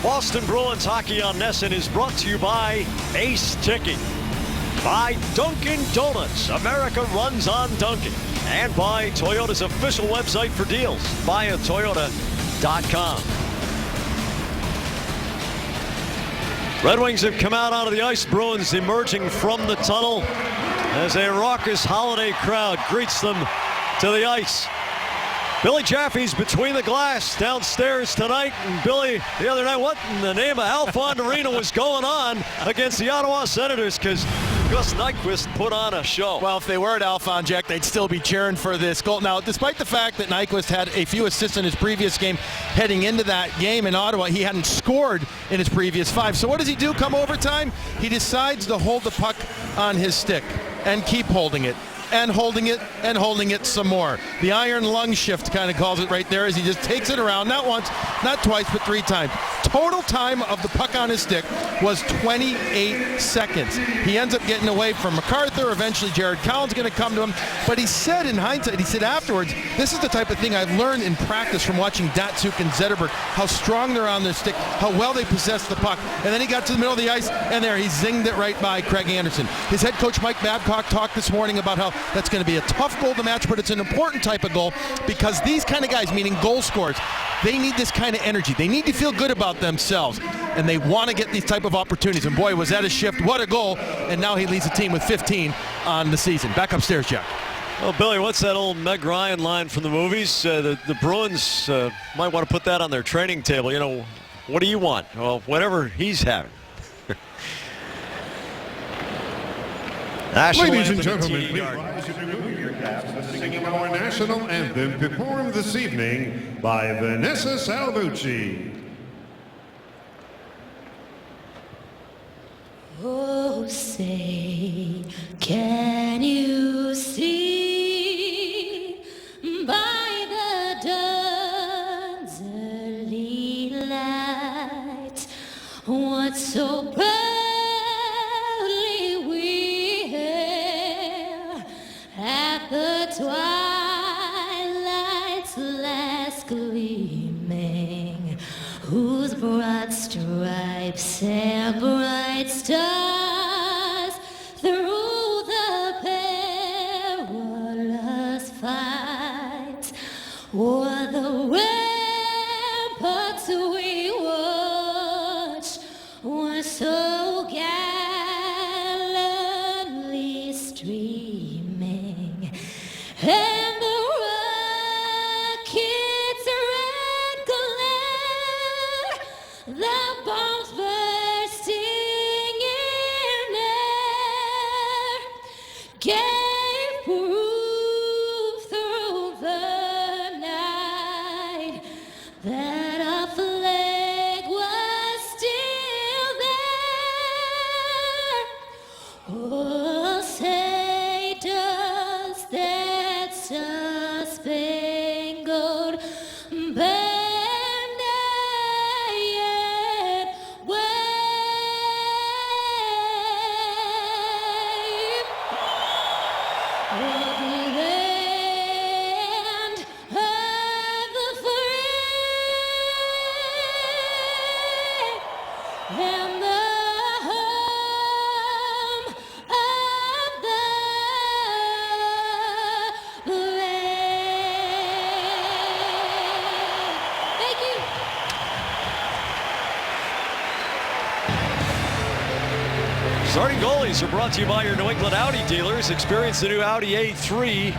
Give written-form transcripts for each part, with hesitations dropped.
Boston Bruins Hockey on NESN is brought to you by Ace Ticket, by Dunkin' Donuts, America runs on Dunkin', and by Toyota's official website for deals, buyatoyota.com. Red Wings have come out onto the ice. Bruins emerging from the tunnel as a raucous holiday crowd greets them to the ice. Billy Jaffe's between the glass downstairs tonight. And Billy, the other night, what in the name of Alphonse Arena was going on against the Ottawa Senators? Because Gus Nyquist put on a show. Well, if they were at Alphonse, Jack, they'd still be cheering for this goal. Now, despite the fact that Nyquist had a few assists in his previous game, heading into that game in Ottawa, he hadn't scored in his previous 5. So what does he do come overtime? He decides to hold the puck on his stick and keep holding it. And holding it and holding it some more. The iron lung shift kind of calls it right there as he just takes it around, not once, not twice, but 3 times. Total time of the puck on his stick was 28 seconds. He ends up getting away from MacArthur. Eventually Jared Cowan's going to come to him. But he said in hindsight, he said afterwards, this is the type of thing I've learned in practice from watching Datsuk and Zetterberg, how strong they're on their stick, how well they possess the puck. And then he got to the middle of the ice, and there he zinged it right by Craig Anderson. His head coach Mike Babcock talked this morning about how that's going to be a tough goal to match, but it's an important type of goal because these kind of guys, meaning goal scorers, they need this kind of energy. They need to feel good about themselves, and they want to get these type of opportunities. And boy, was that a shift. What a goal. And now he leads the team with 15 on the season. Back upstairs, Jack. Well, Billy, what's that old Meg Ryan line from the movies? The Bruins might want to put that on their training table. You know, what do you want? Well, whatever he's having. Ladies and gentlemen, please rise to remove your caps and singing our national anthem performed this evening by Vanessa Salvucci. Oh, say, can you see by the dawn's early light what so proudly we hailed at the twilight's last gleaming, whose broad stripes and bright stars through the perilous fight o'er the ramparts we watched were so gallantly streaming, and the rockets red glare, the bombs bursting in air, gave proof through the night that our flag was still there. Oh, say does that star-spangled banner yet wave o'er the land of the free and the home of the brave. Thank you. Starting goalies are brought to you by your New England Audi dealers. Experience the new Audi A3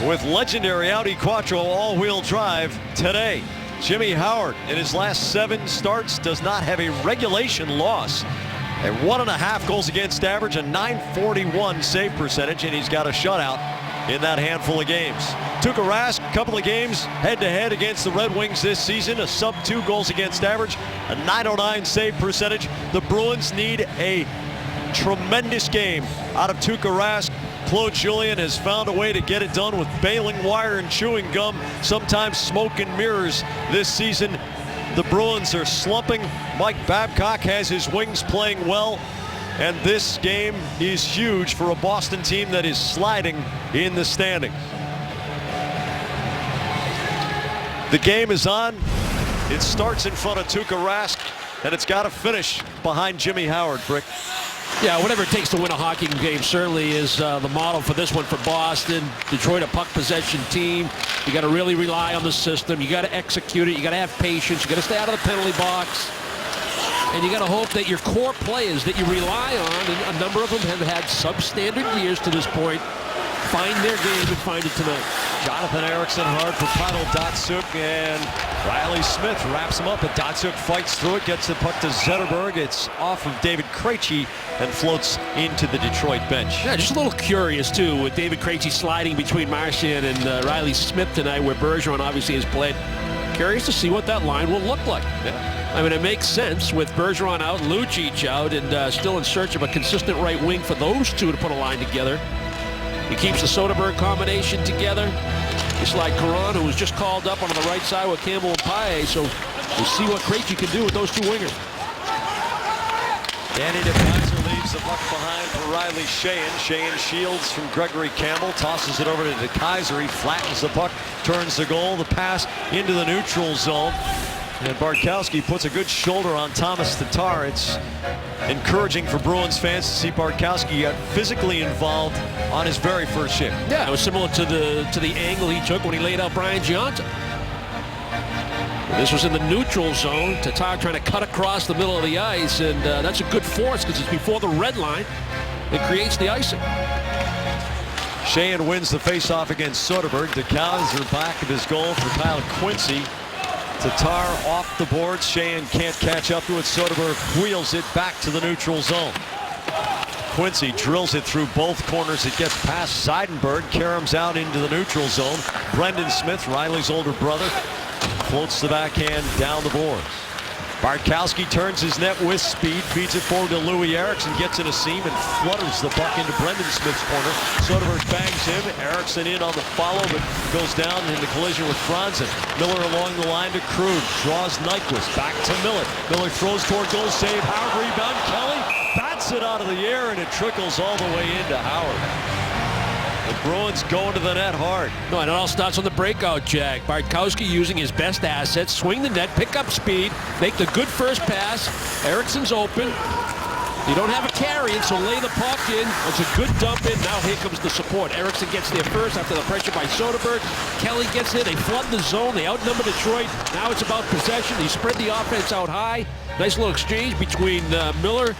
with legendary Audi Quattro all-wheel drive today. Jimmy Howard, in his last 7 starts, does not have a regulation loss. At 1.5 goals against average, a .941 save percentage, and he's got a shutout in that handful of games. Tuukka Rask, a couple of games head-to-head against the Red Wings this season, a sub-2 goals against average, a .909 save percentage. The Bruins need a tremendous game out of Tuukka Rask. Claude Julien has found a way to get it done with baling wire and chewing gum, sometimes smoke and mirrors this season. The Bruins are slumping. Mike Babcock has his Wings playing well, and this game is huge for a Boston team that is sliding in the standings. The game is on. It starts in front of Tuukka Rask. and it's got to finish behind Jimmy Howard, Brick. Yeah, whatever it takes to win a hockey game certainly is the model for this one for Boston. Detroit, a puck possession team. You got to really rely on the system. You got to execute it. You got to have patience. You got to stay out of the penalty box. And you got to hope that your core players that you rely on, and a number of them have had substandard years to this point, find their game and find it tonight. Jonathan Ericsson hard for Pavel Datsyuk, and Riley Smith wraps him up, but Datsyuk fights through it, gets the puck to Zetterberg. It's off of David Krejci and floats into the Detroit bench. Yeah, just a little curious, too, with David Krejci sliding between Marchand and Riley Smith tonight, where Bergeron obviously has played. Curious to see what that line will look like. Yeah. I mean, it makes sense with Bergeron out, Lucic out, and still in search of a consistent right wing for those two to put a line together. He keeps the Soderberg combination together. It's like Caron, who was just called up on the right side with Campbell and Paille. So we'll see what Krejci can do with those two wingers. Danny DeKeyser leaves the puck behind for Riley Sheahan. Sheahan shields from Gregory Campbell, tosses it over to DeKeyser. He flattens the puck, turns the goal, the pass into the neutral zone. And Bartkowski puts a good shoulder on Thomas Tatar. It's encouraging for Bruins fans to see Bartkowski get physically involved on his very first shift. Yeah, it was similar to the angle he took when he laid out Brian Johnson. This was in the neutral zone. Tatar trying to cut across the middle of the ice, and that's a good force because it's before the red line that creates the icing. Sheahan wins the faceoff against Soderberg. DeKeyser back of his goal for Kyle Quincy. Tatar off the boards. Sheahan can't catch up to it. Soderberg wheels it back to the neutral zone. Quincy drills it through both corners. It gets past Seidenberg. Karam's out into the neutral zone. Brendan Smith, Riley's older brother, floats the backhand down the boards. Bartkowski turns his net with speed, feeds it forward to Louis Eriksson, gets in a seam and flutters the puck into Brendan Smith's corner. Soderberg bangs him. Eriksson in on the follow, but goes down in the collision with Franzen. Miller along the line to Krug, draws Nyquist back to Miller. Miller throws toward goal, save Howard, rebound. Kelly bats it out of the air, and it trickles all the way into Howard. The Bruins going to the net hard. No, and it all starts on the breakout, Jack. Bartkowski using his best assets, swing the net, pick up speed, make the good first pass. Eriksson's open. You don't have a carry, so lay the puck in. It's a good dump in. Now here comes the support. Eriksson gets there first after the pressure by Soderberg. Kelly gets there. They flood the zone. They outnumber Detroit. Now it's about possession. They spread the offense out high. Nice little exchange between Miller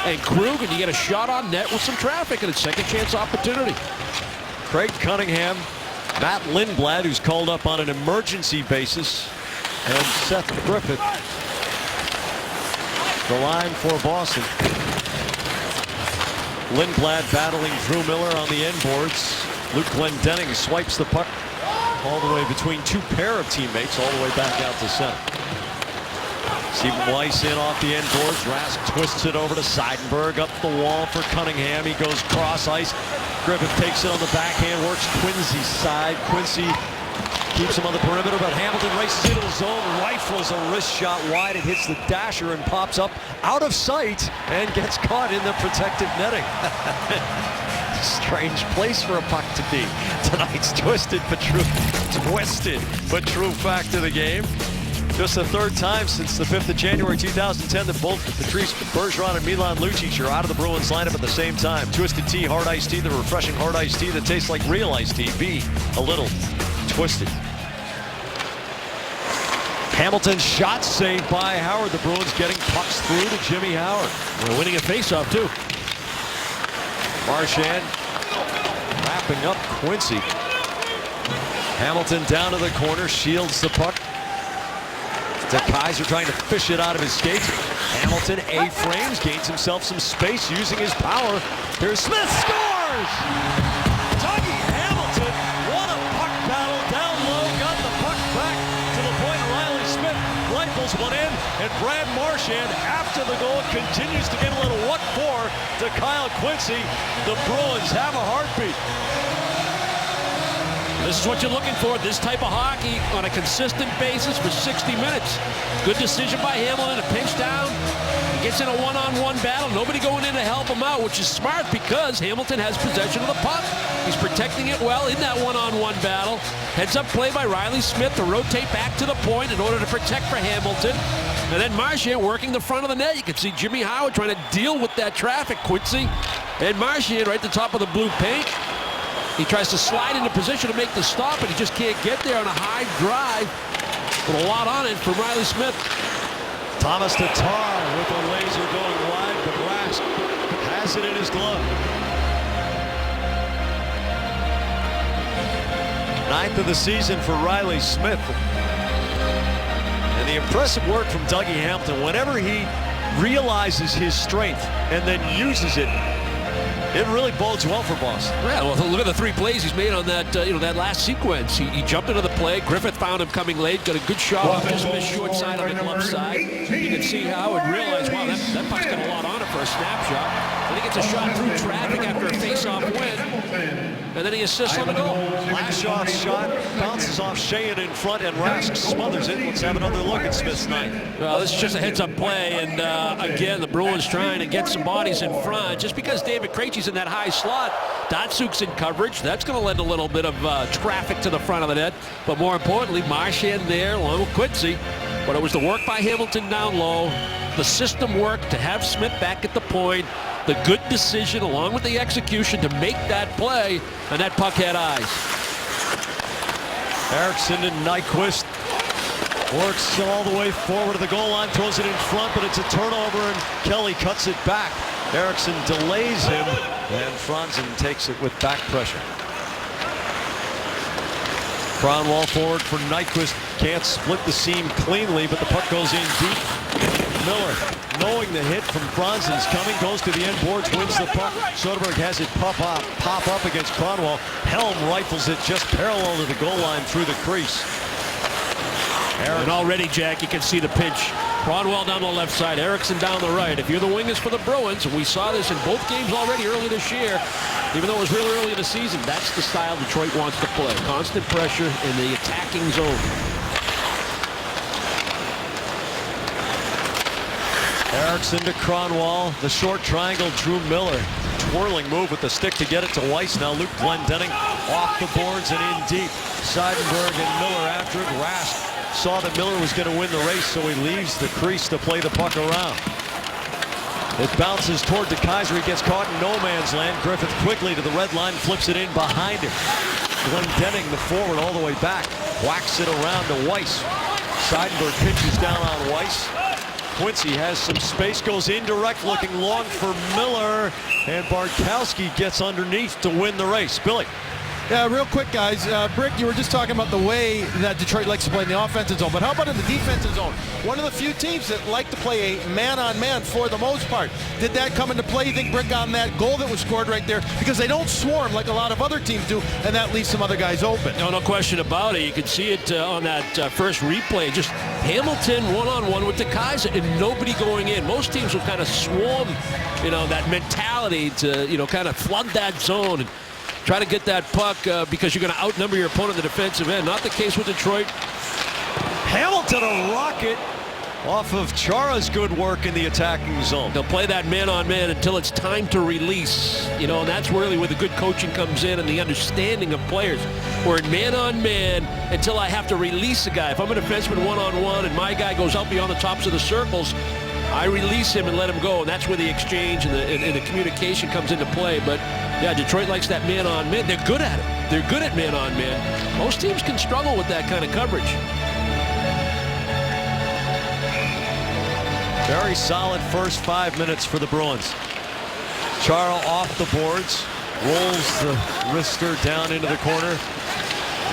and Krug, and you get a shot on net with some traffic and a second chance opportunity. Craig Cunningham, Matt Lindblad, who's called up on an emergency basis, and Seth Griffith, the line for Boston. Lindblad battling Drew Miller on the end boards. Luke Glendening swipes the puck all the way between two pair of teammates, all the way back out to center. Stephen Weiss in off the end boards. Rask twists it over to Seidenberg, up the wall for Cunningham. He goes cross ice. Griffith takes it on the backhand, works Quincy's side. Quincy keeps him on the perimeter, but Hamilton races into the zone, rifles a wrist shot wide. It hits the dasher and pops up out of sight and gets caught in the protective netting. Strange place for a puck to be. Tonight's twisted but true fact of the game. Just the third time since the 5th of January 2010 that both Patrice Bergeron and Milan Lucic are out of the Bruins lineup at the same time. Twisted Tea, hard iced tea, the refreshing hard iced tea that tastes like real iced tea. Be a little twisted. Hamilton's shot saved by Howard. The Bruins getting pucks through to Jimmy Howard. They're winning a faceoff too. Marchand wrapping up Quincy. Hamilton down to the corner, shields the puck. DeKeyser trying to fish it out of his skates. Hamilton A-frames, gains himself some space using his power. Here's Smith, scores! Dougie Hamilton won a puck battle down low, got the puck back to the point. Riley Smith rifles one in, and Brad Marchand, after the goal, continues to get a little what for to Kyle Quincy. The Bruins have a heartbeat. This is what you're looking for, this type of hockey on a consistent basis for 60 minutes. Good decision by Hamilton to pinch down. He gets in a one-on-one battle. Nobody going in to help him out, which is smart because Hamilton has possession of the puck. He's protecting it well in that one-on-one battle. Heads up play by Riley Smith to rotate back to the point in order to protect for Hamilton. And then Marchand working the front of the net. You can see Jimmy Howard trying to deal with that traffic. Quincy and Marchand right at the top of the blue paint. He tries to slide into position to make the stop, but he just can't get there on a high drive. With a lot on it from Riley Smith. Thomas Tatar with a laser going wide, but Rask has it in his glove. 9th of the season for Riley Smith. And the impressive work from Dougie Hamilton. Whenever he realizes his strength and then uses it, it really bodes well for Boston. Yeah, well, look at the 3 plays he's made on that, that last sequence. He jumped into the play. Griffith found him coming late. Got a good shot off just missed short side on the glove side. You can see Howard realize, wow, that puck's got a lot on it for a snapshot. Then he gets a shot through traffic after a face-off win. And then he assists on the goal. Lashoff's shot bounces off Sheahan in front, and Rask smothers it. Let's have another look at Smith's night. Well, this is just a heads-up play, and again, the Bruins trying to get some bodies in front. Just because David Krejci's in that high slot, Datsuk's in coverage. That's going to lend a little bit of traffic to the front of the net. But more importantly, Marchand there along with Quincy. But it was the work by Hamilton down low, the system work to have Smith back at the point, the good decision along with the execution to make that play, and that puck had eyes. Eriksson and Nyquist works all the way forward to the goal line, throws it in front, but it's a turnover, and Kelly cuts it back. Eriksson delays him, and Franzen takes it with back pressure. Kronwall forward for Nyquist. Can't split the seam cleanly, but the puck goes in deep. Miller, knowing the hit from Franzen's coming, goes to the end boards, wins the puck. Soderberg has it pop up against Kronwall. Helm rifles it just parallel to the goal line through the crease. And already, Jack, you can see the pinch. Kronwall down the left side, Eriksson down the right. If you're the wingers for the Bruins, we saw this in both games already early this year, even though it was real early in the season, that's the style Detroit wants to play. Constant pressure in the attacking zone. Eriksson to Kronwall. The short triangle, Drew Miller. Twirling move with the stick to get it to Weiss. Now Luke Glendening off the boards and in deep. Seidenberg and Miller after it. Rask saw that Miller was going to win the race, so he leaves the crease to play the puck around. It bounces toward DeKeyser. He gets caught in no man's land. Griffith quickly to the red line, flips it in behind him. Glendening, the forward, all the way back. Whacks it around to Weiss. Seidenberg pinches down on Weiss. Quincy has some space, goes indirect, looking long for Miller, and Bartkowski gets underneath to win the race. Billy. Yeah, real quick, guys. Brick, you were just talking about the way that Detroit likes to play in the offensive zone, but how about in the defensive zone? One of the few teams that like to play a man-on-man for the most part. Did that come into play, you think, Brick, on that goal that was scored right there? Because they don't swarm like a lot of other teams do, and that leaves some other guys open. No question about it. You can see it on that first replay. Just Hamilton one-on-one with DeKeyser and nobody going in. Most teams will kind of swarm, that mentality to, kind of flood that zone and try to get that puck because you're going to outnumber your opponent in the defensive end. Not the case with Detroit. Hamilton a rocket off of Chara's good work in the attacking zone. They'll play that man-on-man until it's time to release. And that's really where the good coaching comes in and the understanding of players. We're in man-on-man until I have to release a guy. If I'm a defenseman one-on-one and my guy goes out beyond the tops of the circles, I release him and let him go, and that's where the exchange and the communication comes into play. But yeah, Detroit likes that man-on-man. They're good at it. They're good at man-on-man. Most teams can struggle with that kind of coverage. Very solid first 5 minutes for the Bruins. Chara off the boards, rolls the wrister down into the corner.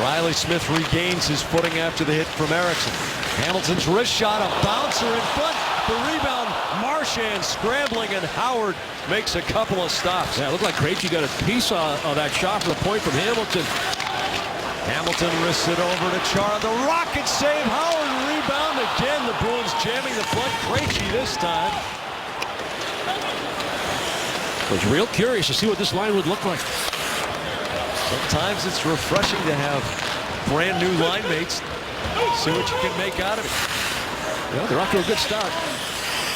Riley Smith regains his footing after the hit from Eriksson. Hamilton's wrist shot, a bouncer in front. The rebound, Marchand scrambling, and Howard makes a couple of stops. Yeah, it looked like Krejci got a piece of that shot for the point from Hamilton. Hamilton wrists it over to Chara. The rocket save, Howard rebound again. The Bruins jamming the front. Krejci this time. I was real curious to see what this line would look like. Sometimes it's refreshing to have brand new line mates. See what you can make out of it. Yeah, they're off to a good start.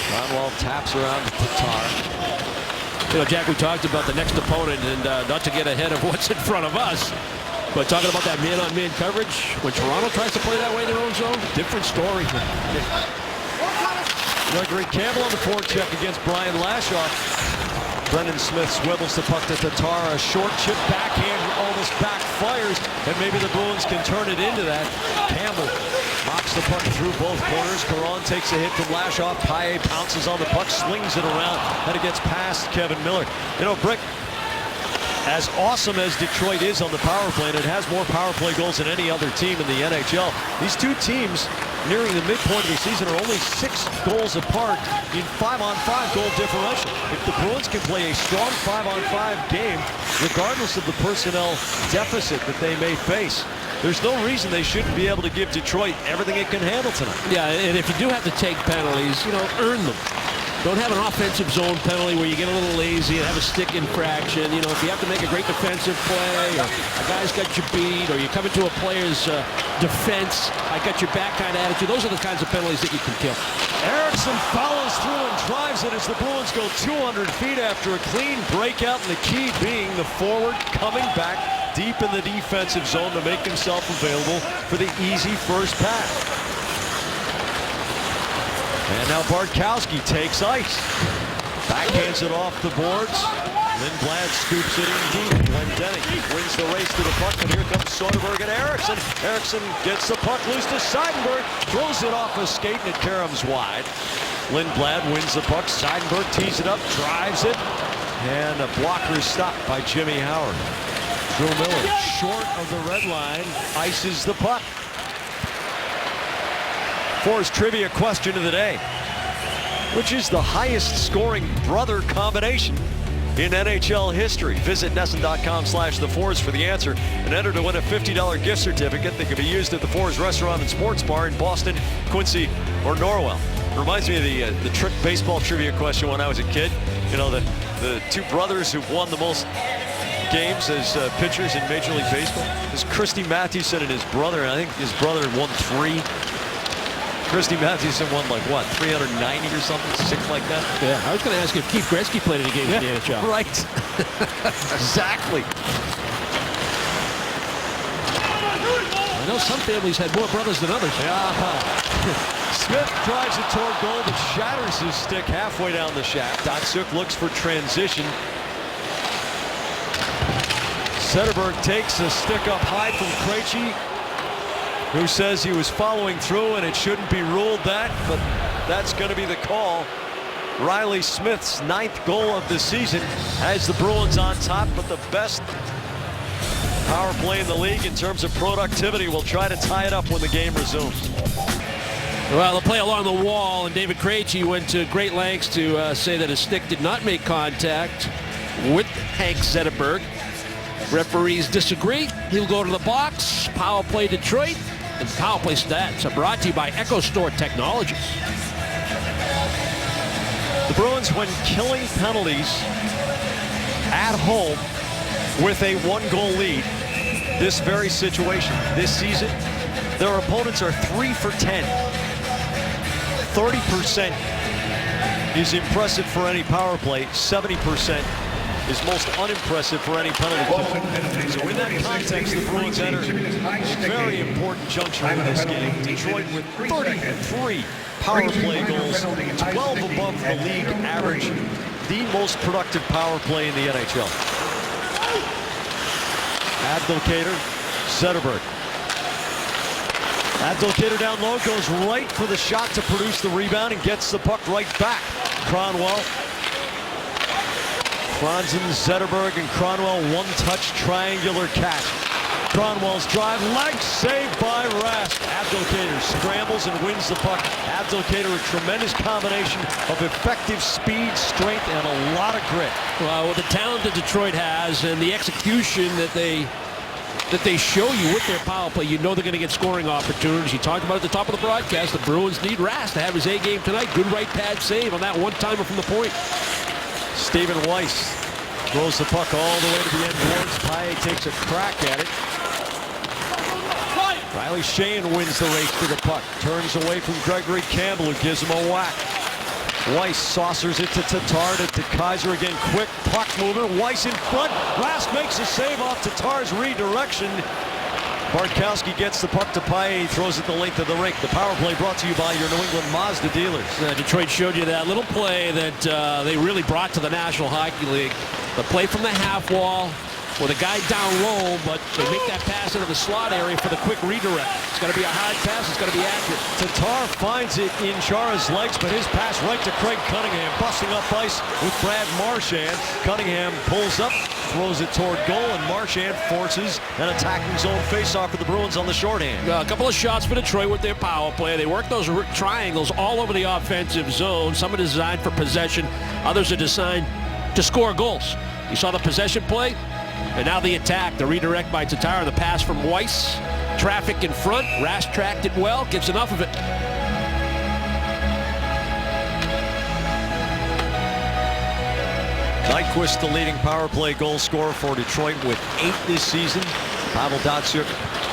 Kronwall taps around to Tatar. Jack, we talked about the next opponent and not to get ahead of what's in front of us, but talking about that man-on-man coverage, when Toronto tries to play that way in their own zone, different story. Gregory Campbell on the forecheck against Brian Lashoff. Brendan Smith swivels the puck to Tatar. A short chip backhand almost backfires, and maybe the Bruins can turn it into that. Campbell knocks the puck through both corners. Caron takes a hit from Lashoff. Paille pounces on the puck, slings it around, and it gets past Kevin Miller. You know, Brick, as awesome as Detroit is on the power play, and it has more power play goals than any other team in the NHL, these two teams nearing the midpoint of the season are only 6 goals apart in 5-on-5 goal differential. If the Bruins can play a strong 5-on-5 game, regardless of the personnel deficit that they may face, there's no reason they shouldn't be able to give Detroit everything it can handle tonight. Yeah, and if you do have to take penalties, you know, earn them. Don't have an offensive zone penalty where you get a little lazy and have a stick infraction. You know, if you have to make a great defensive play, or a guy's got you beat, or you come into a player's defense, I got your back kind of attitude, those are the kinds of penalties that you can kill. Erickson follows through and drives it as the Bruins go 200 feet after a clean breakout, and the key being the forward coming back deep in the defensive zone to make himself available for the easy first pass. And now Bartkowski takes ice. Backhands it off the boards. Lindblad scoops it in deep. Glendening wins the race to the puck, and here comes Soderberg and Erickson. Erickson gets the puck loose to Seidenberg, throws it off a skate, and it caroms wide. Lindblad wins the puck. Seidenberg tees it up, drives it, and a blocker stopped by Jimmy Howard. Drew Miller, short of the red line, ices the puck. Force trivia question of the day: which is the highest scoring brother combination in NHL history? Visit NESN.com/TheForce for the answer and enter to win a $50 gift certificate that can be used at the Force Restaurant and Sports Bar in Boston, Quincy, or Norwell. Reminds me of the trick baseball trivia question when I was a kid. You know, the two brothers who've won the most games as pitchers in Major League Baseball. There's Christy Mathewson and his brother, and I think his brother won 3. Christy Mathewson won like what, 390 or something, 6 like that? Yeah, I was going to ask if Keith Gretzky played any games in the NHL. Right. Exactly. I know some families had more brothers than others. Smith drives it toward goal, but shatters his stick halfway down the shaft. Datsyuk looks for transition. Zetterberg takes a stick up high from Krejci, who says he was following through and it shouldn't be ruled that, but that's going to be the call. Riley Smith's 9th goal of the season has the Bruins on top, but the best power play in the league in terms of productivity will try to tie it up when the game resumes. Well, the play along the wall, and David Krejci went to great lengths to say that his stick did not make contact with Hank Zetterberg. Referees disagree. He'll go to the box. Power play Detroit. And power play stats are brought to you by Echo Store Technologies. The Bruins, when killing penalties at home with a 1-goal lead, this very situation, this season, their opponents are 3 for 10. 30% is impressive for any power play. 70% is most unimpressive for any penalty kill. So in that context, the Bruins enter a very important juncture in this game. Detroit with 33 power play goals, 12 above the league average, the most productive power play in the NHL. Abdelkader, Zetterberg. Abdelkader down low, goes right for the shot to produce the rebound and gets the puck right back. Kronwall. Franzen, Zetterberg, and Kronwall, one-touch triangular catch. Kronwall's drive, leg saved by Rask. Abdelkader scrambles and wins the puck. Abdelkader, a tremendous combination of effective speed, strength, and a lot of grit. Well, with the talent that Detroit has and the execution that they show you with their power play, you know they're going to get scoring opportunities. You talked about at the top of the broadcast, the Bruins need Rask to have his A game tonight. Good right pad save on that one-timer from the point. Stephen Weiss throws the puck all the way to the end boards. Paille takes a crack at it. Riley Sheahan wins the race to the puck. Turns away from Gregory Campbell, who gives him a whack. Weiss saucers it to Tatar, to Kaiser again. Quick puck mover. Weiss in front. Rask makes a save off Tatar's redirection. Bartkowski gets the puck to Paille, throws it the length of the rink. The power play brought to you by your New England Mazda dealers. Detroit showed you that little play that they really brought to the National Hockey League. The play from the half wall with a guy down low, but they make that pass into the slot area for the quick redirect. It's got to be a hard pass. It's got to be accurate. Tatar finds it in Chara's legs, but his pass right to Craig Cunningham, busting up ice with Brad Marchand. Cunningham pulls up, throws it toward goal, and Marchand forces an attacking zone faceoff for the Bruins on the shorthand. A couple of shots for Detroit with their power play. They work those triangles all over the offensive zone. Some are designed for possession. Others are designed to score goals. You saw the possession play, and now the attack. The redirect by Tatar, the pass from Weiss. Traffic in front. Rask tracked it well, gets enough of it. Nyquist, the leading power play goal scorer for Detroit with 8 this season. Pavel Datsyuk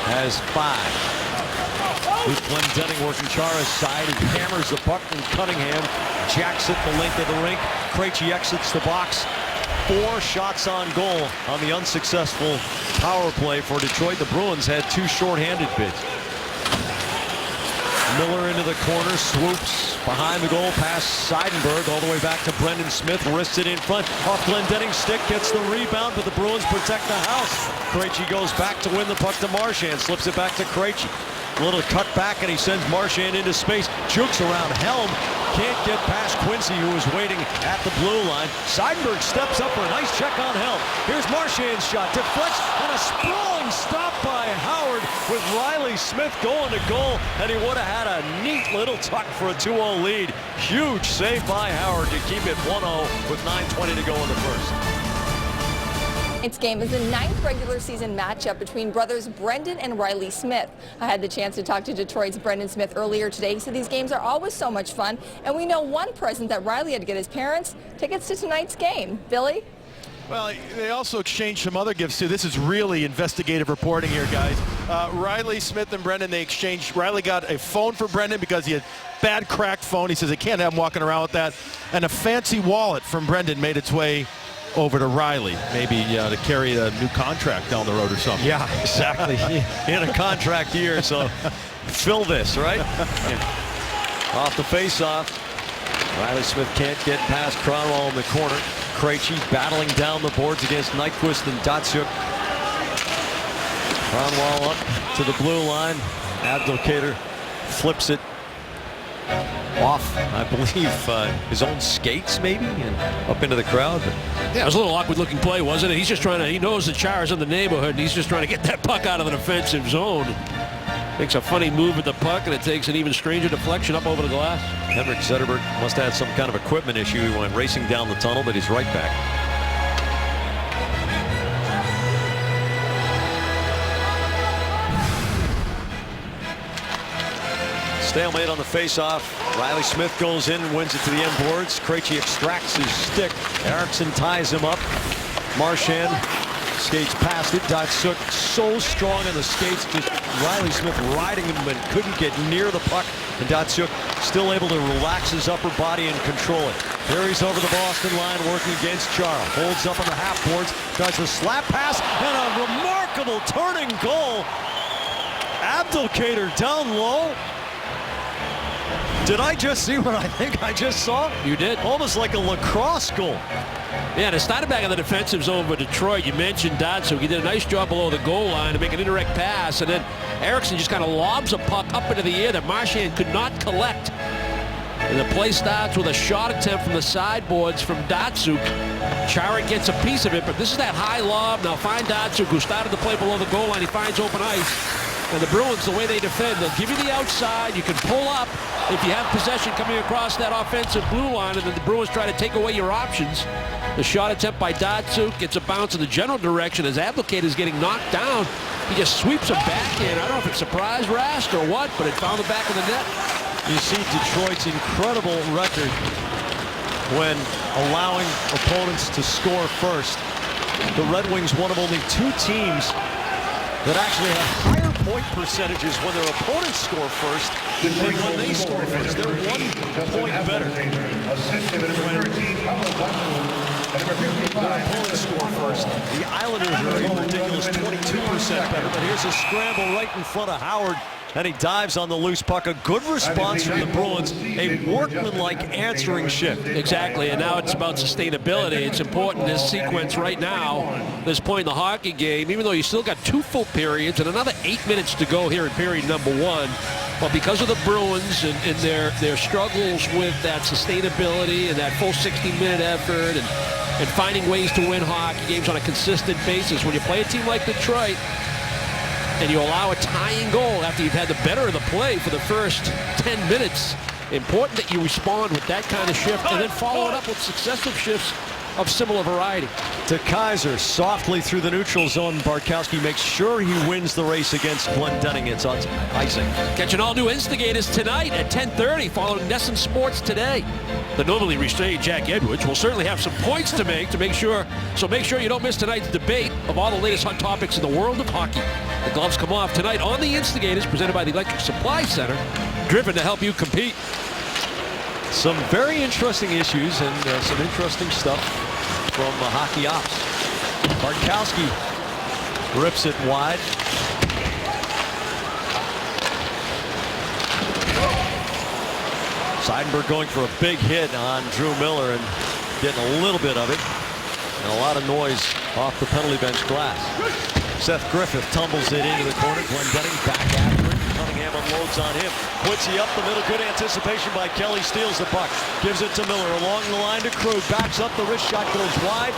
has 5. With Glendening working Chara's side. He hammers the puck, and Cunningham jacks it the length of the rink. Krejci exits the box. 4 shots on goal on the unsuccessful power play for Detroit. The Bruins had 2 shorthanded bids. Miller into the corner, swoops behind the goal, past Seidenberg, all the way back to Brendan Smith, wrists it in front, off Glendening's stick, gets the rebound, but the Bruins protect the house. Krejci goes back to win the puck to Marchand, slips it back to Krejci. A little cut back, and he sends Marchand into space, jukes around Helm, can't get past Quincy, who was waiting at the blue line. Seidenberg steps up for a nice check on Helm. Here's Marchand's shot, deflects, and a sprawling stop by Howard with Riley Smith going to goal, and he would have had a neat little tuck for a 2-0 lead. Huge save by Howard to keep it 1-0 with 9:20 to go in the first. Tonight's game is the 9th regular season matchup between brothers Brendan and Riley Smith. I had the chance to talk to Detroit's Brendan Smith earlier today. He said these games are always so much fun, and we know one present that Riley had to get his parents: tickets to tonight's game. Billy? Well, they also exchanged some other gifts, too. This is really investigative reporting here, guys. Riley Smith and Brendan, they exchanged. Riley got a phone for Brendan because he had bad cracked phone. He says they can't have him walking around with that. And a fancy wallet from Brendan made its way over to Riley, maybe to carry a new contract down the road or something. Yeah, exactly. In a contract year, so fill this, right? Off the face-off. Riley Smith can't get past Cronwall in the corner. Krejci battling down the boards against Nyquist and Datsyuk. Cronwall up to the blue line. Abdelkader flips it off, I believe, his own skates maybe, and up into the crowd. But yeah, it was a little awkward looking play, wasn't it? He's just trying to, he knows the Chara's in the neighborhood, and he's just trying to get that puck out of the defensive zone. Makes a funny move with the puck, and it takes an even stranger deflection up over the glass. Henrik Zetterberg must have had some kind of equipment issue. He went racing down the tunnel, but he's right back. Stalemate on the face-off. Riley Smith goes in and wins it to the end boards. Krejci extracts his stick. Eriksson ties him up. Marchand skates past it. Datsyuk so strong on the skates. Just Riley Smith riding him and couldn't get near the puck. And Datsyuk still able to relax his upper body and control it. Carries over the Boston line, working against Chara. Holds up on the half boards. Tries a slap pass and a remarkable turning goal. Abdelkader down low. Did I just see what I think I just saw? You did. Almost like a lacrosse goal. Yeah, to start back in the defensive zone for Detroit, you mentioned Datsyuk. He did a nice job below the goal line to make an indirect pass, and then Eriksson just kind of lobs a puck up into the air that Marchand could not collect. And the play starts with a shot attempt from the sideboards from Datsyuk. Chara gets a piece of it, but this is that high lob. Now find Datsyuk, who started the play below the goal line. He finds open ice. And the Bruins, the way they defend, they'll give you the outside. You can pull up if you have possession coming across that offensive blue line, and then the Bruins try to take away your options. The shot attempt by Datsyuk gets a bounce in the general direction as Abdelkader is getting knocked down. He just sweeps him back in. I don't know if it surprised Rask or what, but it found the back of the net. You see Detroit's incredible record when allowing opponents to score first. The Red Wings, one of only 2 teams that actually have higher point percentages when their opponents score first than when they score first. They're 1 point better. opponent's score first. The Islanders are a ridiculous 22% better, but here's a scramble right in front of Howard, and he dives on the loose puck. A good response from the Bruins, a workmanlike answering shift. Exactly, and now it's about sustainability. It's important in this sequence right now, this point in the hockey game, even though you still got 2 full periods and another 8 minutes to go here in period number 1. But because of the Bruins and their struggles with that sustainability and that full 60-minute effort and finding ways to win hockey games on a consistent basis, when you play a team like Detroit and you allow a tying goal after you've had the better of the play for the first 10 minutes, important that you respond with that kind of shift and then follow it up with successive shifts of similar variety. To Kaiser, softly through the neutral zone. Bartkowski makes sure he wins the race against Glendening. It's on icing. Catch an all-new Instigators tonight at 10:30 following NESN Sports Today. The normally restrained Jack Edwards will certainly have some points to make sure you don't miss tonight's debate of all the latest hot topics in the world of hockey. The gloves come off tonight on the Instigators, presented by the Electric Supply Center, driven to help you compete. Some very interesting issues and some interesting stuff from Hockey Ops. Bartkowski rips it wide. Seidenberg going for a big hit on Drew Miller and getting a little bit of it. And a lot of noise off the penalty bench glass. Seth Griffith tumbles it into the corner. Glendening back after it. Cunningham unloads on him. Quincy up the middle. Good anticipation by Kelly. Steals the puck. Gives it to Miller. Along the line to Krug. Backs up. The wrist shot goes wide.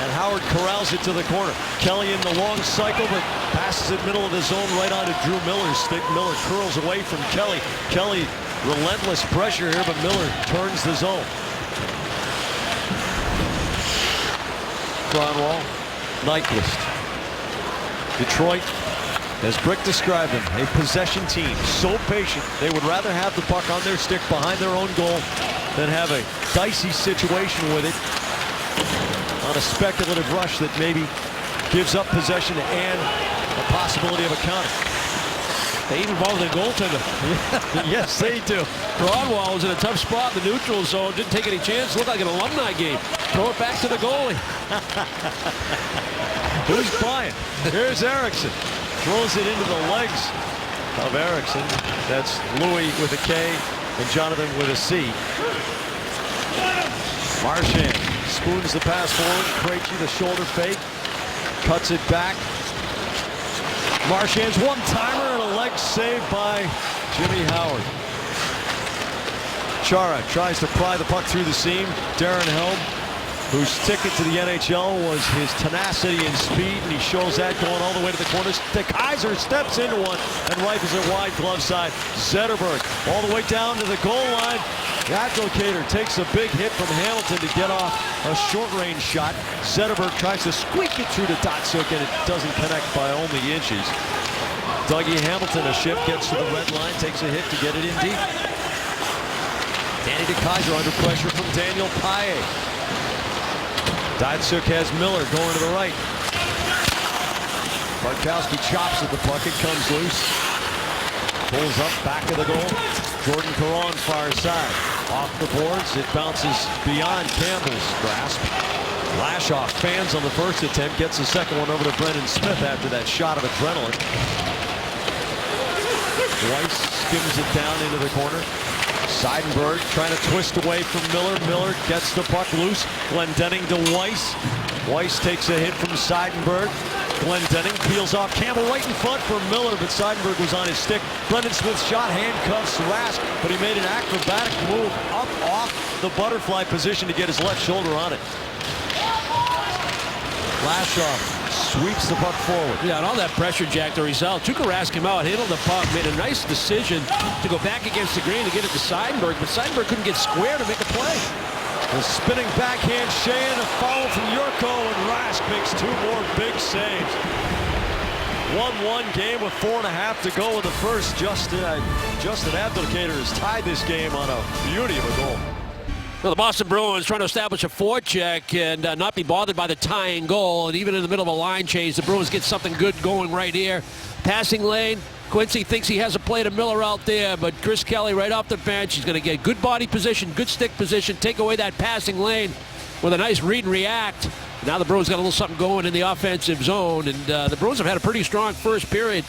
And Howard corrals it to the corner. Kelly in the long cycle, but passes it middle of the zone right onto Drew Miller's stick. Miller curls away from Kelly. Kelly, relentless pressure here, but Miller turns the zone. Kronwall. Nyquist. Detroit, as Brick described them, a possession team, so patient. They would rather have the puck on their stick behind their own goal than have a dicey situation with it on a speculative rush that maybe gives up possession and a possibility of a counter. They even involved the goaltender. Yes, they do. Kronwall was in a tough spot in the neutral zone, didn't take any chance. Looked like an alumni game. Throw it back to the goalie. Who's buying? Here's Erickson. Throws it into the legs of Erickson. That's Louis with a K and Jonathan with a C. Marchand spoons the pass forward. Krejci the shoulder fake. Cuts it back. Marchand's one-timer and a leg save by Jimmy Howard. Chara tries to pry the puck through the seam. Darren Helm, whose ticket to the NHL was his tenacity and speed, and he shows that going all the way to the corners. De Kaiser steps into one and rifles it wide glove side. Zetterberg all the way down to the goal line. Applicator takes a big hit from Hamilton to get off a short-range shot. Zetterberg tries to squeak it through to Datsuk, and it doesn't connect by only inches. Dougie Hamilton, a shift, gets to the red line, takes a hit to get it in deep. Danny De Kaiser under pressure from Daniel Paille. Datsuk has Miller going to the right. Bartkowski chops at the puck. It comes loose. Pulls up back of the goal. Jordan Caron far side. Off the boards. It bounces beyond Campbell's grasp. Lashoff fans on the first attempt. Gets the second one over to Brendan Smith after that shot of adrenaline. Weiss skims it down into the corner. Seidenberg trying to twist away from Miller. Miller gets the puck loose. Glendening to Weiss. Weiss takes a hit from Seidenberg. Glendening peels off Campbell right in front for Miller, but Seidenberg was on his stick. Brendan Smith shot, handcuffs Rask, but he made an acrobatic move up off the butterfly position to get his left shoulder on it. Lashoff sweeps the puck forward. Yeah, and all that pressure, Jack, the result. Tuukka Rask came out, handled the puck, made a nice decision to go back against the grain to get it to Seidenberg, but Seidenberg couldn't get square to make a play. The spinning backhand Sheahan, a foul from Yurko, and Rask makes 2 more big saves. 1-1 game with 4.5 to go in the first. Justin Abdelkader has tied this game on a beauty of a goal. Well, the Boston Bruins trying to establish a forecheck and not be bothered by the tying goal. And even in the middle of a line change, the Bruins get something good going right here. Passing lane. Quincy thinks he has a play to Miller out there, but Chris Kelly right off the bench. He's going to get good body position, good stick position, take away that passing lane. with a nice read and react. Now the Bruins got a little something going in the offensive zone, and the Bruins have had a pretty strong first period.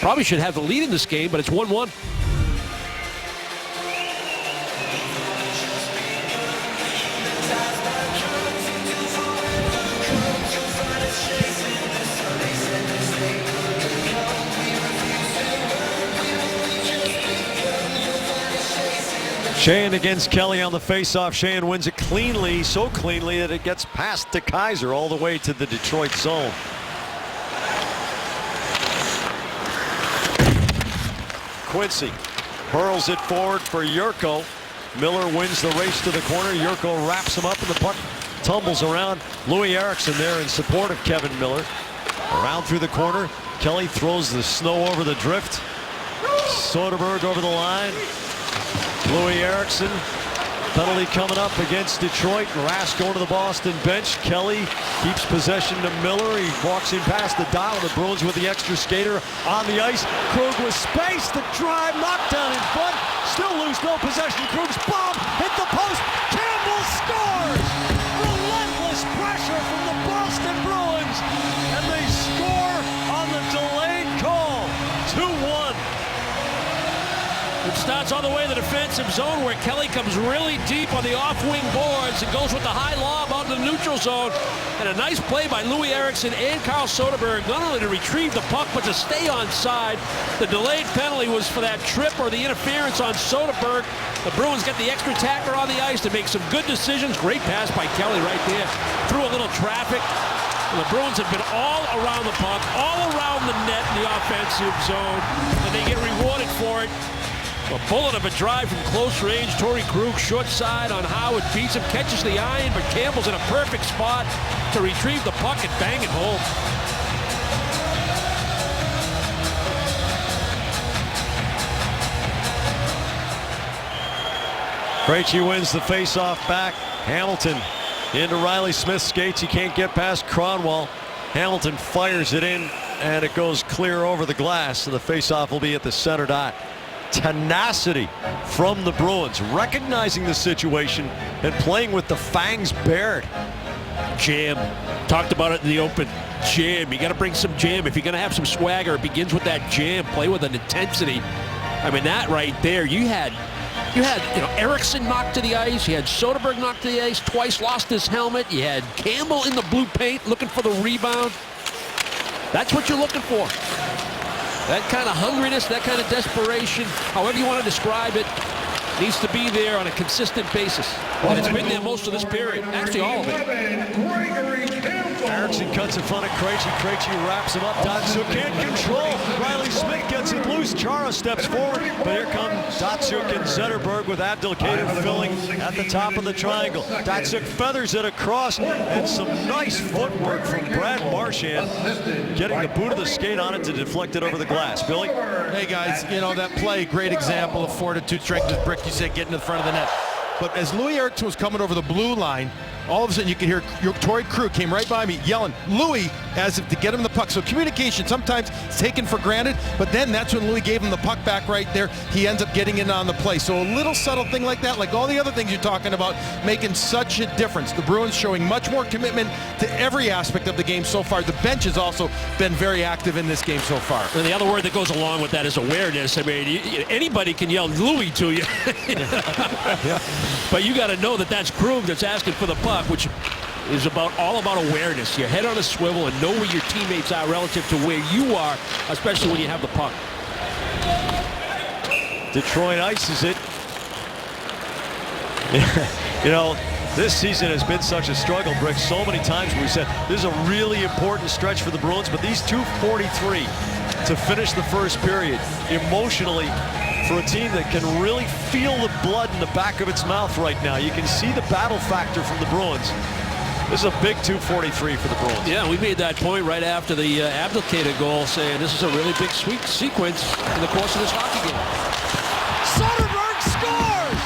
Probably should have the lead in this game, but it's 1-1. Sheahan against Kelly on the faceoff. Sheahan wins it cleanly, so cleanly that it gets past to Kaiser all the way to the Detroit zone. Quincy hurls it forward for Jurko. Miller wins the race to the corner. Jurko wraps him up and the puck tumbles around. Louis Eriksson there in support of Kevin Miller. Around through the corner. Kelly throws the snow over the drift. Soderberg over the line. Louis Eriksson, penalty coming up against Detroit. Rask going to the Boston bench. Kelly keeps possession to Miller. He walks in past the dial. The Bruins with the extra skater on the ice. Krug with space. The drive knocked down in front. Still lose no possession. Krug's bomb hit the post. Campbell scores. Relentless pressure from the Boston Bruins, and they score on the delayed call. 2-1. It starts all the way to the defensive zone where Kelly comes really deep on the off-wing boards and goes with the high lob out to the neutral zone. And a nice play by Louis Eriksson and Carl Soderberg, not only to retrieve the puck, but to stay on side. The delayed penalty was for that trip or the interference on Soderberg. The Bruins get the extra tacker on the ice to make some good decisions. Great pass by Kelly right there. Through a little traffic. And the Bruins have been all around the puck, all around the net in the offensive zone, and they get rewarded for it. A bullet of a drive from close range. Torrey Krug short side on Howard, beats him, catches the iron, but Campbell's in a perfect spot to retrieve the puck and bang it home. Krejci wins the faceoff back. Hamilton into Riley Smith's skates. He can't get past Cronwall. Hamilton fires it in, and it goes clear over the glass. So the faceoff will be at the center dot. Tenacity from the Bruins, recognizing the situation and playing with the fangs bared. Jam. Talked about it in the open. Jam. You got to bring some jam. If you're going to have some swagger, it begins with that jam. Play with an intensity. I mean, that right there, you had Eriksson knocked to the ice. You had Soderberg knocked to the ice twice, lost his helmet. You had Campbell in the blue paint looking for the rebound. That's what you're looking for. That kind of hungriness, that kind of desperation, however you want to describe it, needs to be there on a consistent basis. And it's been there most of this period. Actually, all of it. Eriksson cuts in front of Krejci. Krejci wraps him up. Datsuk can't control. Riley Smith gets it loose. Chara steps forward, but here come Datsuk and Zetterberg with Abdelkader filling at the top of the triangle. Datsuk feathers it across, and some nice footwork from Brad Marchand, getting the boot of the skate on it to deflect it over the glass. Billy? Hey guys, that play, great example of fortitude, strength as brick, you said, getting to the front of the net. But as Louis Eriksson was coming over the blue line, all of a sudden you could hear Torrey Krug came right by me yelling, Louis, as if to get him the puck. So communication sometimes is taken for granted, but then that's when Louis gave him the puck back right there. He ends up getting in on the play. So a little subtle thing like that, like all the other things you're talking about, making such a difference. The Bruins showing much more commitment to every aspect of the game so far. The bench has also been very active in this game so far. And the other word that goes along with that is awareness. I mean, anybody can yell Louis to you. Yeah. But you got to know that that's Krug that's asking for the puck, which is all about awareness. Your head on a swivel and know where your teammates are relative to where you are, especially when you have the puck. Detroit ices it. This season has been such a struggle, Brick. So many times we said this is a really important stretch for the Bruins, but these 2:43 to finish the first period emotionally, for a team that can really feel the blood in the back of its mouth right now. You can see the battle factor from the Bruins. This is a big 2:43 for the Bruins. Yeah, we made that point right after the Abdelkader goal, saying this is a really big sequence in the course of this hockey game. Soderberg scores!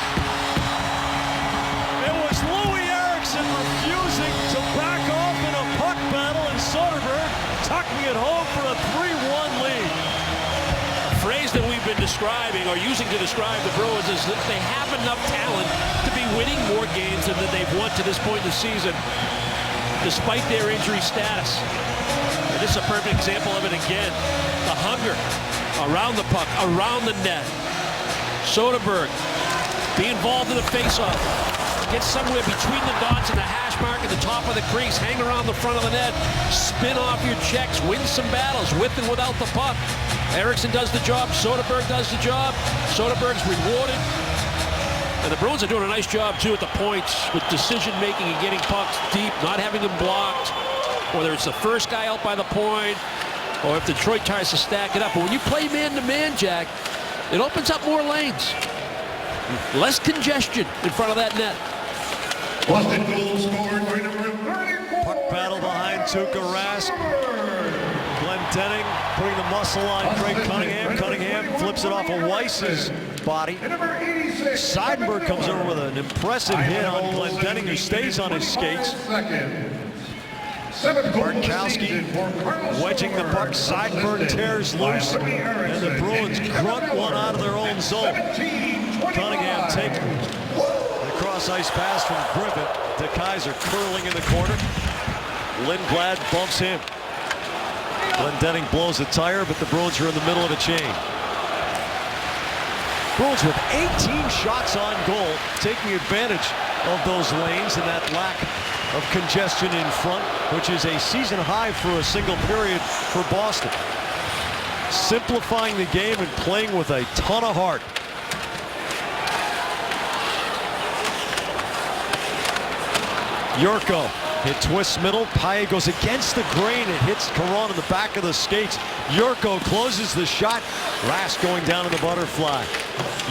It was Louis Eriksson refusing to back off in a puck battle, and Soderberg tucking it home for a 3-1 lead. Phrase that we've been describing or using to describe the Bruins is that they have enough talent to be winning more games than they've won to this point in the season, despite their injury status. And this is a perfect example of it again. The hunger around the puck, around the net. Soderberg be involved in the faceoff. Get somewhere between the dots and the hash mark at the top of the crease. Hang around the front of the net. Spin off your checks. Win some battles with and without the puck. Eriksson does the job. Soderberg does the job. Soderberg's rewarded. And the Bruins are doing a nice job, too, at the points with decision-making and getting pucks deep, not having them blocked. Whether it's the first guy out by the point or if Detroit tries to stack it up. But when you play man-to-man, Jack, it opens up more lanes. Less congestion in front of that net. Boston goal scored by number 34. Puck battle behind Tuukka Rask. Glendening putting the muscle on Craig Cunningham. Cunningham flips it off of Weiss's body. And number 86. Seidenberg comes over with an impressive hit on Glendening, who stays on his skates. Bartkowski wedging the puck. Seidenberg tears loose, and the Bruins grunt one out of their own zone. Cunningham taking the cross-ice pass from Griffith. DeKaiser curling in the corner. Lindblad bumps him. Glendening blows a tire, but the Bruins are in the middle of a chain. Bruins with 18 shots on goal, taking advantage of those lanes and that lack of congestion in front, which is a season high for a single period for Boston. Simplifying the game and playing with a ton of heart. Yurko, it twists middle. Paille goes against the grain. It hits Caron in the back of the skates. Yurko closes the shot. Rask going down to the butterfly.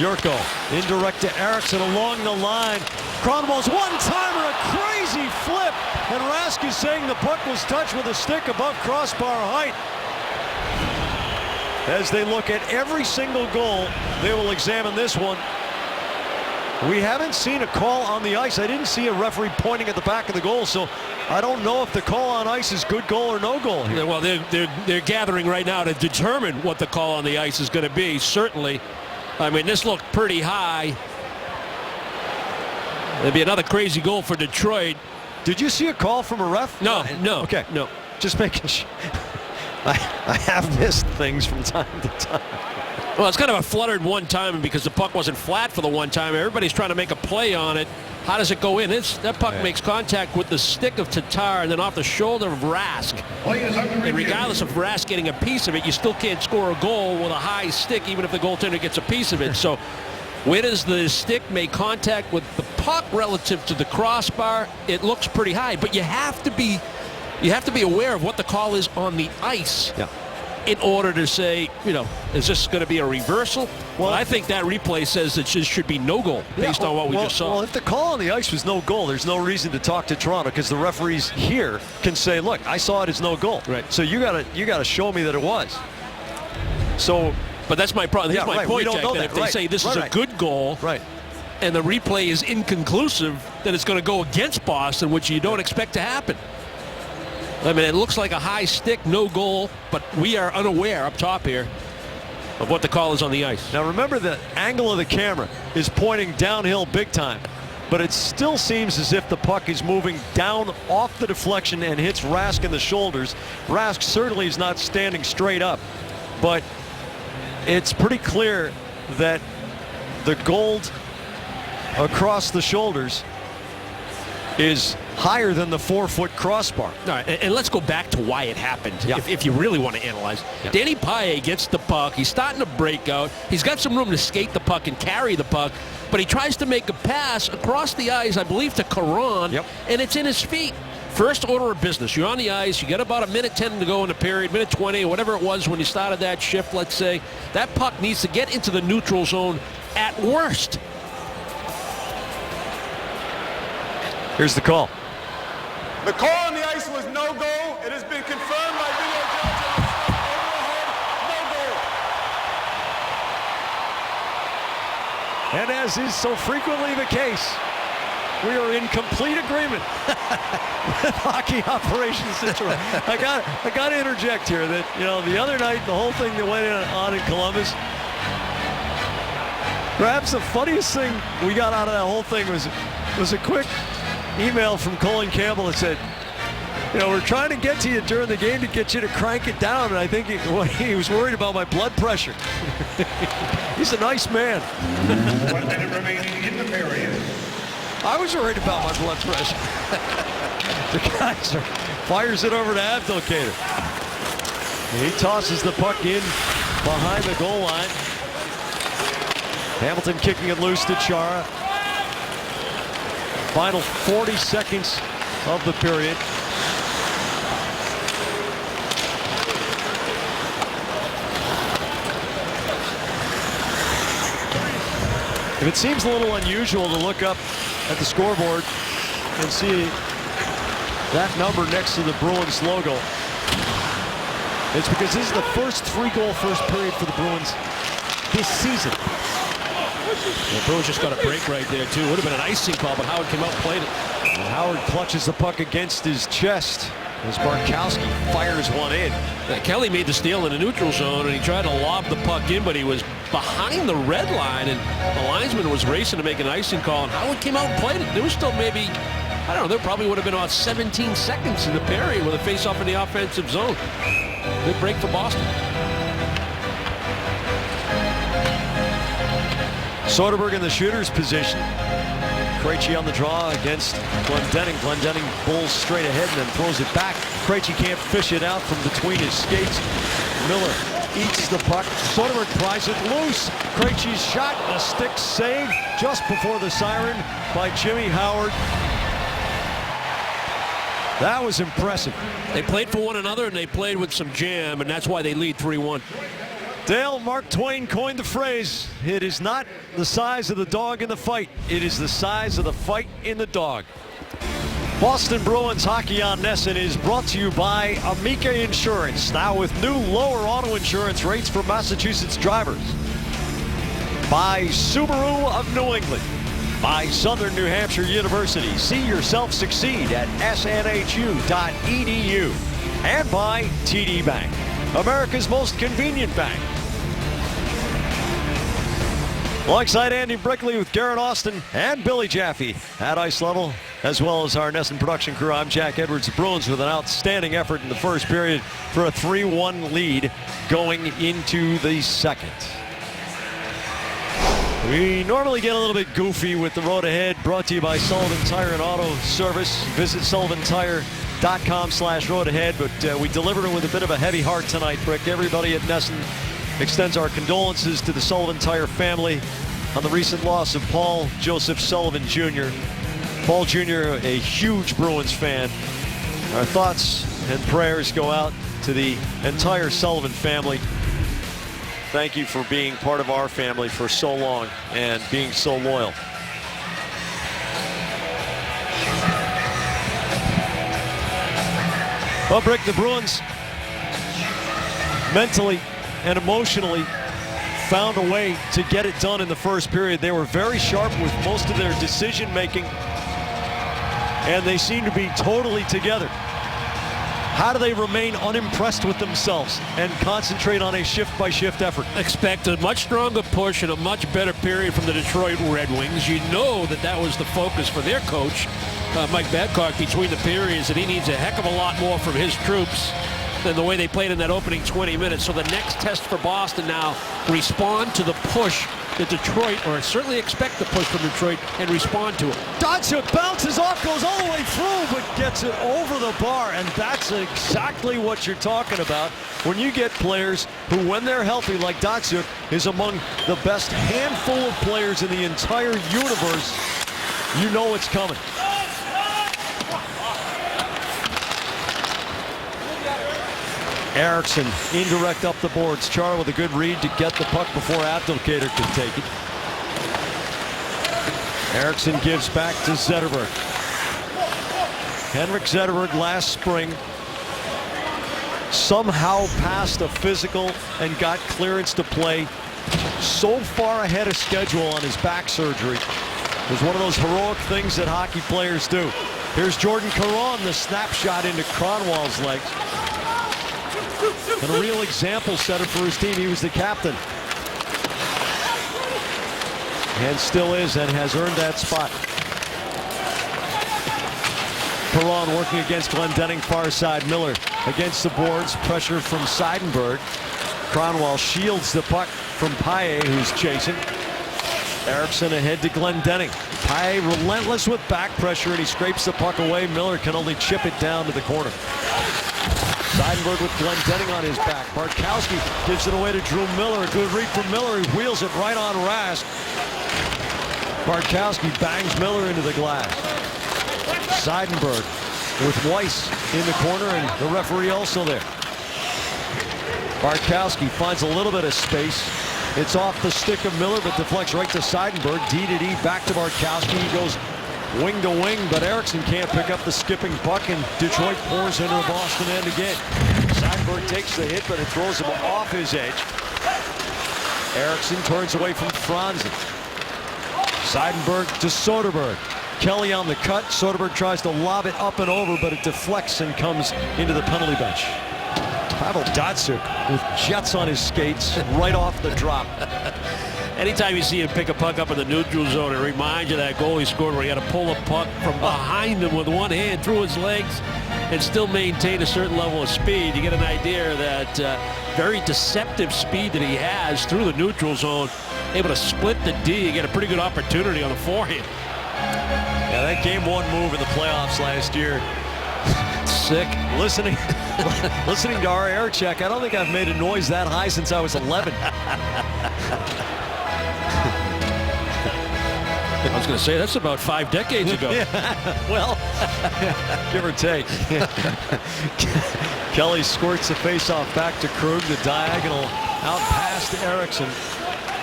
Yurko indirect to Eriksson along the line. Cronwall's one-timer, a crazy flip. And Rask is saying the puck was touched with a stick above crossbar height. As they look at every single goal, they will examine this one. We haven't seen a call on the ice. I didn't see a referee pointing at the back of the goal, so I don't know if the call on ice is good goal or no goal here. Yeah, well, they're gathering right now to determine what the call on the ice is going to be. Certainly, I mean, this looked pretty high. There'd be another crazy goal for Detroit. Did you see a call from a ref? No. Okay, no. Just making sure. I have missed things from time to time. Well, it's kind of a fluttered one time because the puck wasn't flat for the one time. Everybody's trying to make a play on it. How does it go in? That puck makes contact with the stick of Tatar and then off the shoulder of Rask. And regardless of Rask getting a piece of it, you still can't score a goal with a high stick, even if the goaltender gets a piece of it. So where does the stick make contact with the puck relative to the crossbar? It looks pretty high, but you have to be aware of what the call is on the ice. Yeah. In order to say, you know, is this going to be a reversal? Well, I think that replay says that it should be no goal based on what we just saw. Well, if the call on the ice was no goal, there's no reason to talk to Toronto because the referees here can say, look, I saw it as no goal. Right. So you gotta show me that it was. So, but that's my problem. Here's my point, we don't Jack, know that if they say this is a good goal, right, and the replay is inconclusive, then it's going to go against Boston, which you don't expect to happen. I mean, it looks like a high stick, no goal, but we are unaware up top here of what the call is on the ice. Now remember, the angle of the camera is pointing downhill big time, but it still seems as if the puck is moving down off the deflection and hits Rask in the shoulders. Rask certainly is not standing straight up, but it's pretty clear that the gold across the shoulders is higher than the 4-foot crossbar. All right, and let's go back to why it happened, if you really want to analyze. Yeah. Danny Paille gets the puck. He's starting to break out. He's got some room to skate the puck and carry the puck, but he tries to make a pass across the ice, I believe, to Caron, and it's in his feet. First order of business. You're on the ice. You got about a minute 10 to go in the period, minute 20, or whatever it was when you started that shift, let's say. That puck needs to get into the neutral zone at worst. Here's the call. The call on the ice was no goal. It has been confirmed by video judge. And as is so frequently the case, we are in complete agreement with Hockey Operations Detroit. I got to interject here that, you know, the other night, the whole thing that went on in Columbus, Perhaps the funniest thing we got out of that whole thing was a quick email from Colin Campbell that said, you know, we're trying to get to you during the game to get you to crank it down, and I think he was worried about my blood pressure. He's a nice man. 1 minute remaining in the period. I was worried about my blood pressure. The Kaiser fires it over to Abdelkader. He tosses the puck in behind the goal line. Hamilton kicking it loose to Chara. Final 40 seconds of the period. If it seems a little unusual to look up at the scoreboard and see that number next to the Bruins logo, it's because this is the first 3-goal first period for the Bruins this season. The Bruins just got a break right there, too. Would have been an icing call, but Howard came out and played it. And Howard clutches the puck against his chest as Bartkowski fires one in. Kelly made the steal in the neutral zone, and he tried to lob the puck in, but he was behind the red line, and the linesman was racing to make an icing call, and Howard came out and played it. There was still maybe, I don't know, there probably would have been about 17 seconds in the period with a face-off in the offensive zone. Good break for Boston. Soderberg in the shooter's position. Krejci on the draw against Glendening. Glendening pulls straight ahead and then throws it back. Krejci can't fish it out from between his skates. Miller eats the puck. Soderberg pries it loose. Krejci's shot and a stick save just before the siren by Jimmy Howard. That was impressive. They played for one another, and they played with some jam, and that's why they lead 3-1. Dale, Mark Twain coined the phrase, it is not the size of the dog in the fight, it is the size of the fight in the dog. Boston Bruins Hockey on NESN is brought to you by Amica Insurance, now with new lower auto insurance rates for Massachusetts drivers. By Subaru of New England. By Southern New Hampshire University. See yourself succeed at snhu.edu. And by TD Bank, America's most convenient bank. Alongside Andy Brickley with Garrett Austin and Billy Jaffe at ice level, as well as our NESN production crew. I'm Jack Edwards. The Bruins with an outstanding effort in the first period for a 3-1 lead going into the second. We normally get a little bit goofy with the road ahead, brought to you by Sullivan Tire and Auto Service. Visit sullivantire.com/road ahead, but we delivered it with a bit of a heavy heart tonight, Brick. Everybody at NESN extends our condolences to the Sullivan Tire family on the recent loss of Paul Joseph Sullivan Jr. Paul Jr., a huge Bruins fan. Our thoughts and prayers go out to the entire Sullivan family. Thank you for being part of our family for so long and being so loyal. Well, Brick, the Bruins mentally and emotionally found a way to get it done in the first period. They were very sharp with most of their decision making, and they seem to be totally together. How do they remain unimpressed with themselves and concentrate on a shift-by-shift effort? Expect a much stronger push and a much better period from the Detroit Red Wings. You know that that was the focus for their coach, Mike Babcock, between the periods, and he needs a heck of a lot more from his troops than the way they played in that opening 20 minutes. So the next test for Boston now, respond to the push that Detroit, or certainly expect the push from Detroit, and respond to it. Datsyuk bounces off, goes all the way through, but gets it over the bar, and that's exactly what you're talking about when you get players who, when they're healthy, like Datsyuk, is among the best handful of players in the entire universe. You know it's coming. Eriksson indirect up the boards. Chara with a good read to get the puck before Abdelkader can take it. Eriksson gives back to Zetterberg. Henrik Zetterberg last spring somehow passed a physical and got clearance to play so far ahead of schedule on his back surgery. It was one of those heroic things that hockey players do. Here's Jordan Caron, the snapshot into Cronwall's legs. And a real example setter for his team. He was the captain. and still is and has earned that spot. Perron working against Glendening, far side. Miller against the boards. Pressure from Seidenberg. Kronwall shields the puck from Paille, who's chasing. Eriksson ahead to Glendening. Paille relentless with back pressure, and he scrapes the puck away. Miller can only chip it down to the corner. Seidenberg with Glendening on his back. Bartkowski gives it away to Drew Miller. A good read from Miller. He wheels it right on Rask. Bartkowski bangs Miller into the glass. Seidenberg with Weiss in the corner, and the referee also there. Bartkowski finds a little bit of space. It's off the stick of Miller, but deflects right to Seidenberg. D to D, back to Bartkowski. He goes wing to wing, but Eriksson can't pick up the skipping puck, and Detroit pours into the Boston end again. Seidenberg takes the hit, but it throws him off his edge. Eriksson turns away from Franzen. Seidenberg to Soderberg. Kelly on the cut. Soderberg tries to lob it up and over, but it deflects and comes into the penalty bench. Pavel Datsyuk with jets on his skates right off the drop. Anytime you see him pick a puck up in the neutral zone, it reminds you of that goal he scored where he had to pull a puck from behind him with one hand through his legs and still maintain a certain level of speed. You get an idea of that very deceptive speed that he has through the neutral zone. Able to split the D. You get a pretty good opportunity on the forehand. Yeah, that game one move in the playoffs last year. Sick. Listening to our air check, I don't think I've made a noise that high since I was 11. I was going to say, that's about 5 decades ago. Yeah, well, give or take. Kelly squirts the faceoff back to Krug, the diagonal out past Eriksson.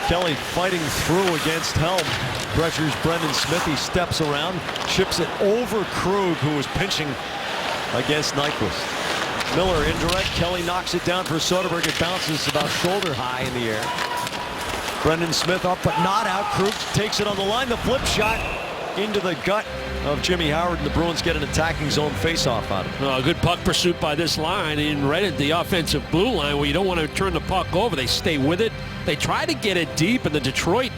Kelly fighting through against Helm. Pressures Brendan Smith. He steps around, chips it over Krug, who was pinching against Nyquist. Miller indirect. Kelly knocks it down for Soderberg. It bounces about shoulder high in the air. Brendan Smith up but not out. Krug takes it on the line. The flip shot into the gut of Jimmy Howard, and the Bruins get an attacking zone faceoff on it. A good puck pursuit by this line, and right at the offensive blue line where you don't want to turn the puck over. They stay with it. They try to get it deep, and the Detroit,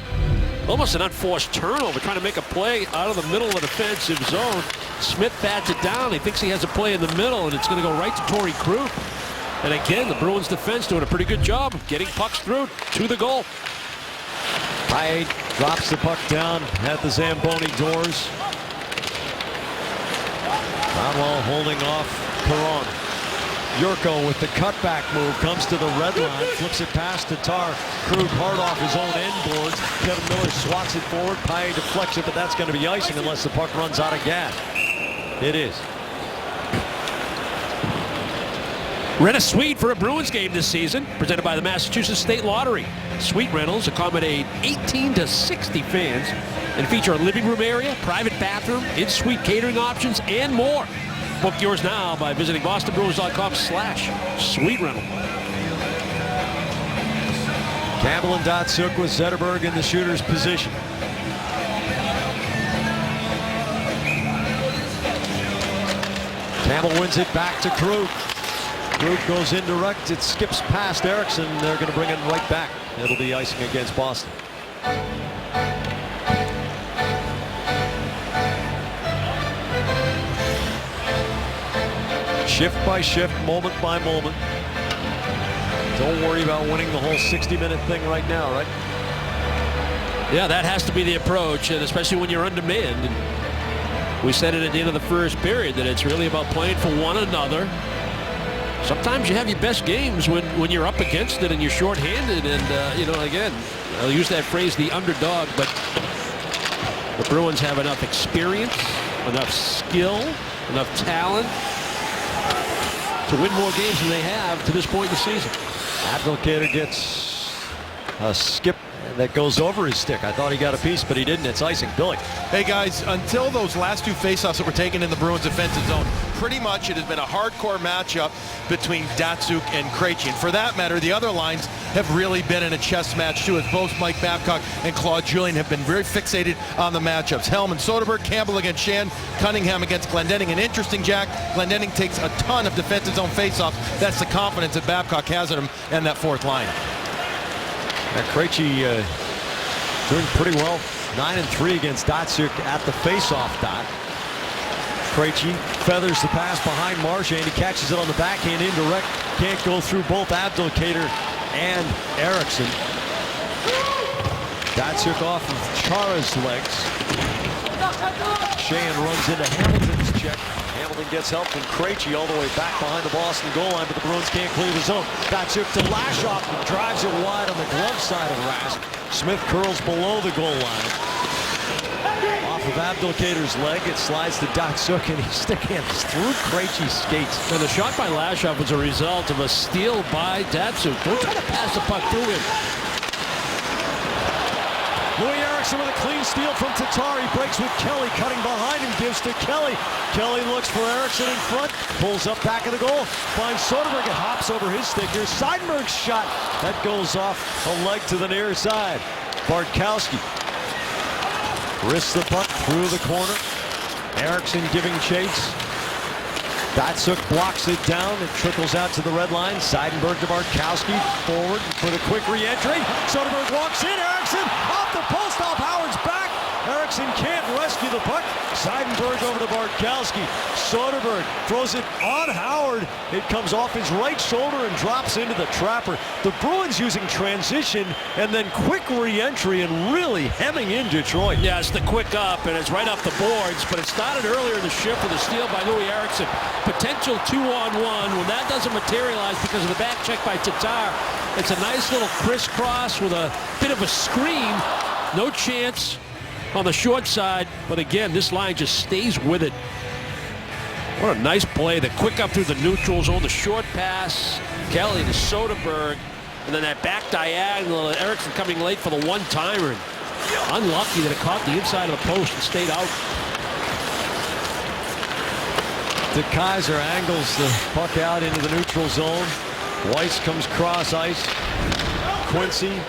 almost an unforced turnover, trying to make a play out of the middle of the defensive zone. Smith bats it down. He thinks he has a play in the middle, and it's going to go right to Torrey Krug. And again, the Bruins defense doing a pretty good job of getting pucks through to the goal. Paille drops the puck down at the Zamboni doors. Kronwall holding off Perron. Yurko with the cutback move comes to the red line, flips it past Tatar. Krug hard off his own end boards. Kevin Miller swats it forward. Paille deflects it, but that's going to be icing unless the puck runs out of gas. It is. Rent a suite for a Bruins game this season, presented by the Massachusetts State Lottery. Suite rentals accommodate 18 to 60 fans and feature a living room area, private bathroom, in-suite catering options, and more. Book yours now by visiting bostonbruins.com/suite rental. Campbell and Datsyuk with Zetterberg in the shooter's position. Campbell wins it back to Krug. Krug goes indirect. It skips past Eriksson. They're going to bring it right back. It'll be icing against Boston. Shift by shift, moment by moment. Don't worry about winning the whole 60-minute thing right now, right? Yeah, that has to be the approach, and especially when you're undermanned. And we said it at the end of the first period that it's really about playing for one another. Sometimes you have your best games when you're up against it and you're shorthanded. And, again, I'll use that phrase, the underdog, but the Bruins have enough experience, enough skill, enough talent to win more games than they have to this point in the season. Abdelkader gets a skip that goes over his stick. I thought he got a piece, but he didn't. It's icing. Billy. Hey guys, until those last two faceoffs that were taken in the Bruins defensive zone, pretty much it has been a hardcore matchup between Datsyuk and Krejci. And for that matter, the other lines have really been in a chess match too, as both Mike Babcock and Claude Julien have been very fixated on the matchups. Helm and Soderberg, Campbell against Shan, Cunningham against Glendening. And interesting, Jack, Glendening takes a ton of defensive zone faceoffs. That's the confidence that Babcock has in him and that fourth line. Krejci Doing pretty well. 9-3 against Datsuk at the face-off dot. Krejci feathers the pass behind Marchand. He catches it on the backhand indirect. Can't go through both Abdelkader and Eriksson. Datsuk off of Chara's legs. Sheahan runs into Hamilton's check. Hamilton gets help from Krejci all the way back behind the Boston goal line, but the Bruins can't clear the zone. Datsuk to Lashoff and drives it wide on the glove side of Rask. Smith curls below the goal line. Off of Abdelkader's leg, it slides to Datsuk, and he's sticking it through Krejci's skates. And the shot by Lashoff was a result of a steal by Datsuk. Don't try to pass the puck through him. Louis Eriksson with a clean steal from Tatar. He breaks with Kelly, cutting behind him, gives to Kelly. Kelly looks for Eriksson in front, pulls up back of the goal, finds Soderberg, and hops over his stick. Here's Seidenberg's shot. That goes off a leg to the near side. Bartkowski wrists the puck through the corner. Eriksson giving chase. Datsuk blocks it down. It trickles out to the red line. Seidenberg to Bartkowski. Forward for the quick re-entry. Soderberg walks in. Eriksson off the post off Howard's back. Eriksson can't rescue the puck. Seidenberg over to Bartkowski. Soderberg throws it on Howard. It comes off his right shoulder and drops into the trapper. The Bruins using transition and then quick re-entry and really hemming in Detroit. Yeah, it's the quick up, and it's right up the boards, but it started earlier in the shift with a steal by Louis Eriksson. Potential 2-on-1. When that doesn't materialize because of the back check by Tatar, it's a nice little crisscross with a bit of a screen. No chance on the short side, but again, this line just stays with it. What a nice play. The quick up through the neutral zone, the short pass, Kelly to Soderberg, and then that back diagonal, Eriksson coming late for the one-timer. Unlucky that it caught the inside of the post and stayed out. De Kaiser angles the puck out into the neutral zone. Weiss comes cross ice. Quincy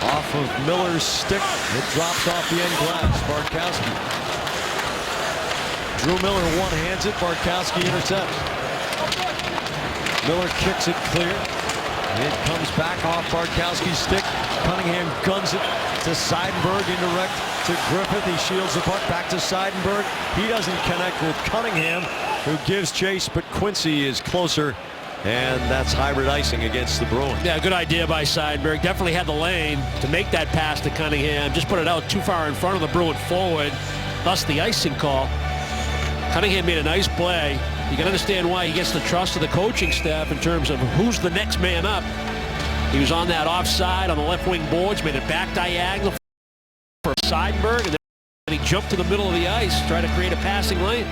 off of Miller's stick. It drops off the end glass. Bartkowski. Drew Miller one-hands it. Bartkowski intercepts. Miller kicks it clear. It comes back off Bartkowski's stick. Cunningham guns it to Seidenberg, indirect to Griffith. He shields the puck back to Seidenberg. He doesn't connect with Cunningham, who gives chase, but Quincy is closer. And that's hybrid icing against the Bruins. Yeah, good idea by Seidenberg. Definitely had the lane to make that pass to Cunningham. Just put it out too far in front of the Bruin forward. Thus the icing call. Cunningham made a nice play. You can understand why he gets the trust of the coaching staff in terms of who's the next man up. He was on that offside on the left wing boards, made it back diagonal for Seidenberg, and then he jumped to the middle of the ice, trying to create a passing lane.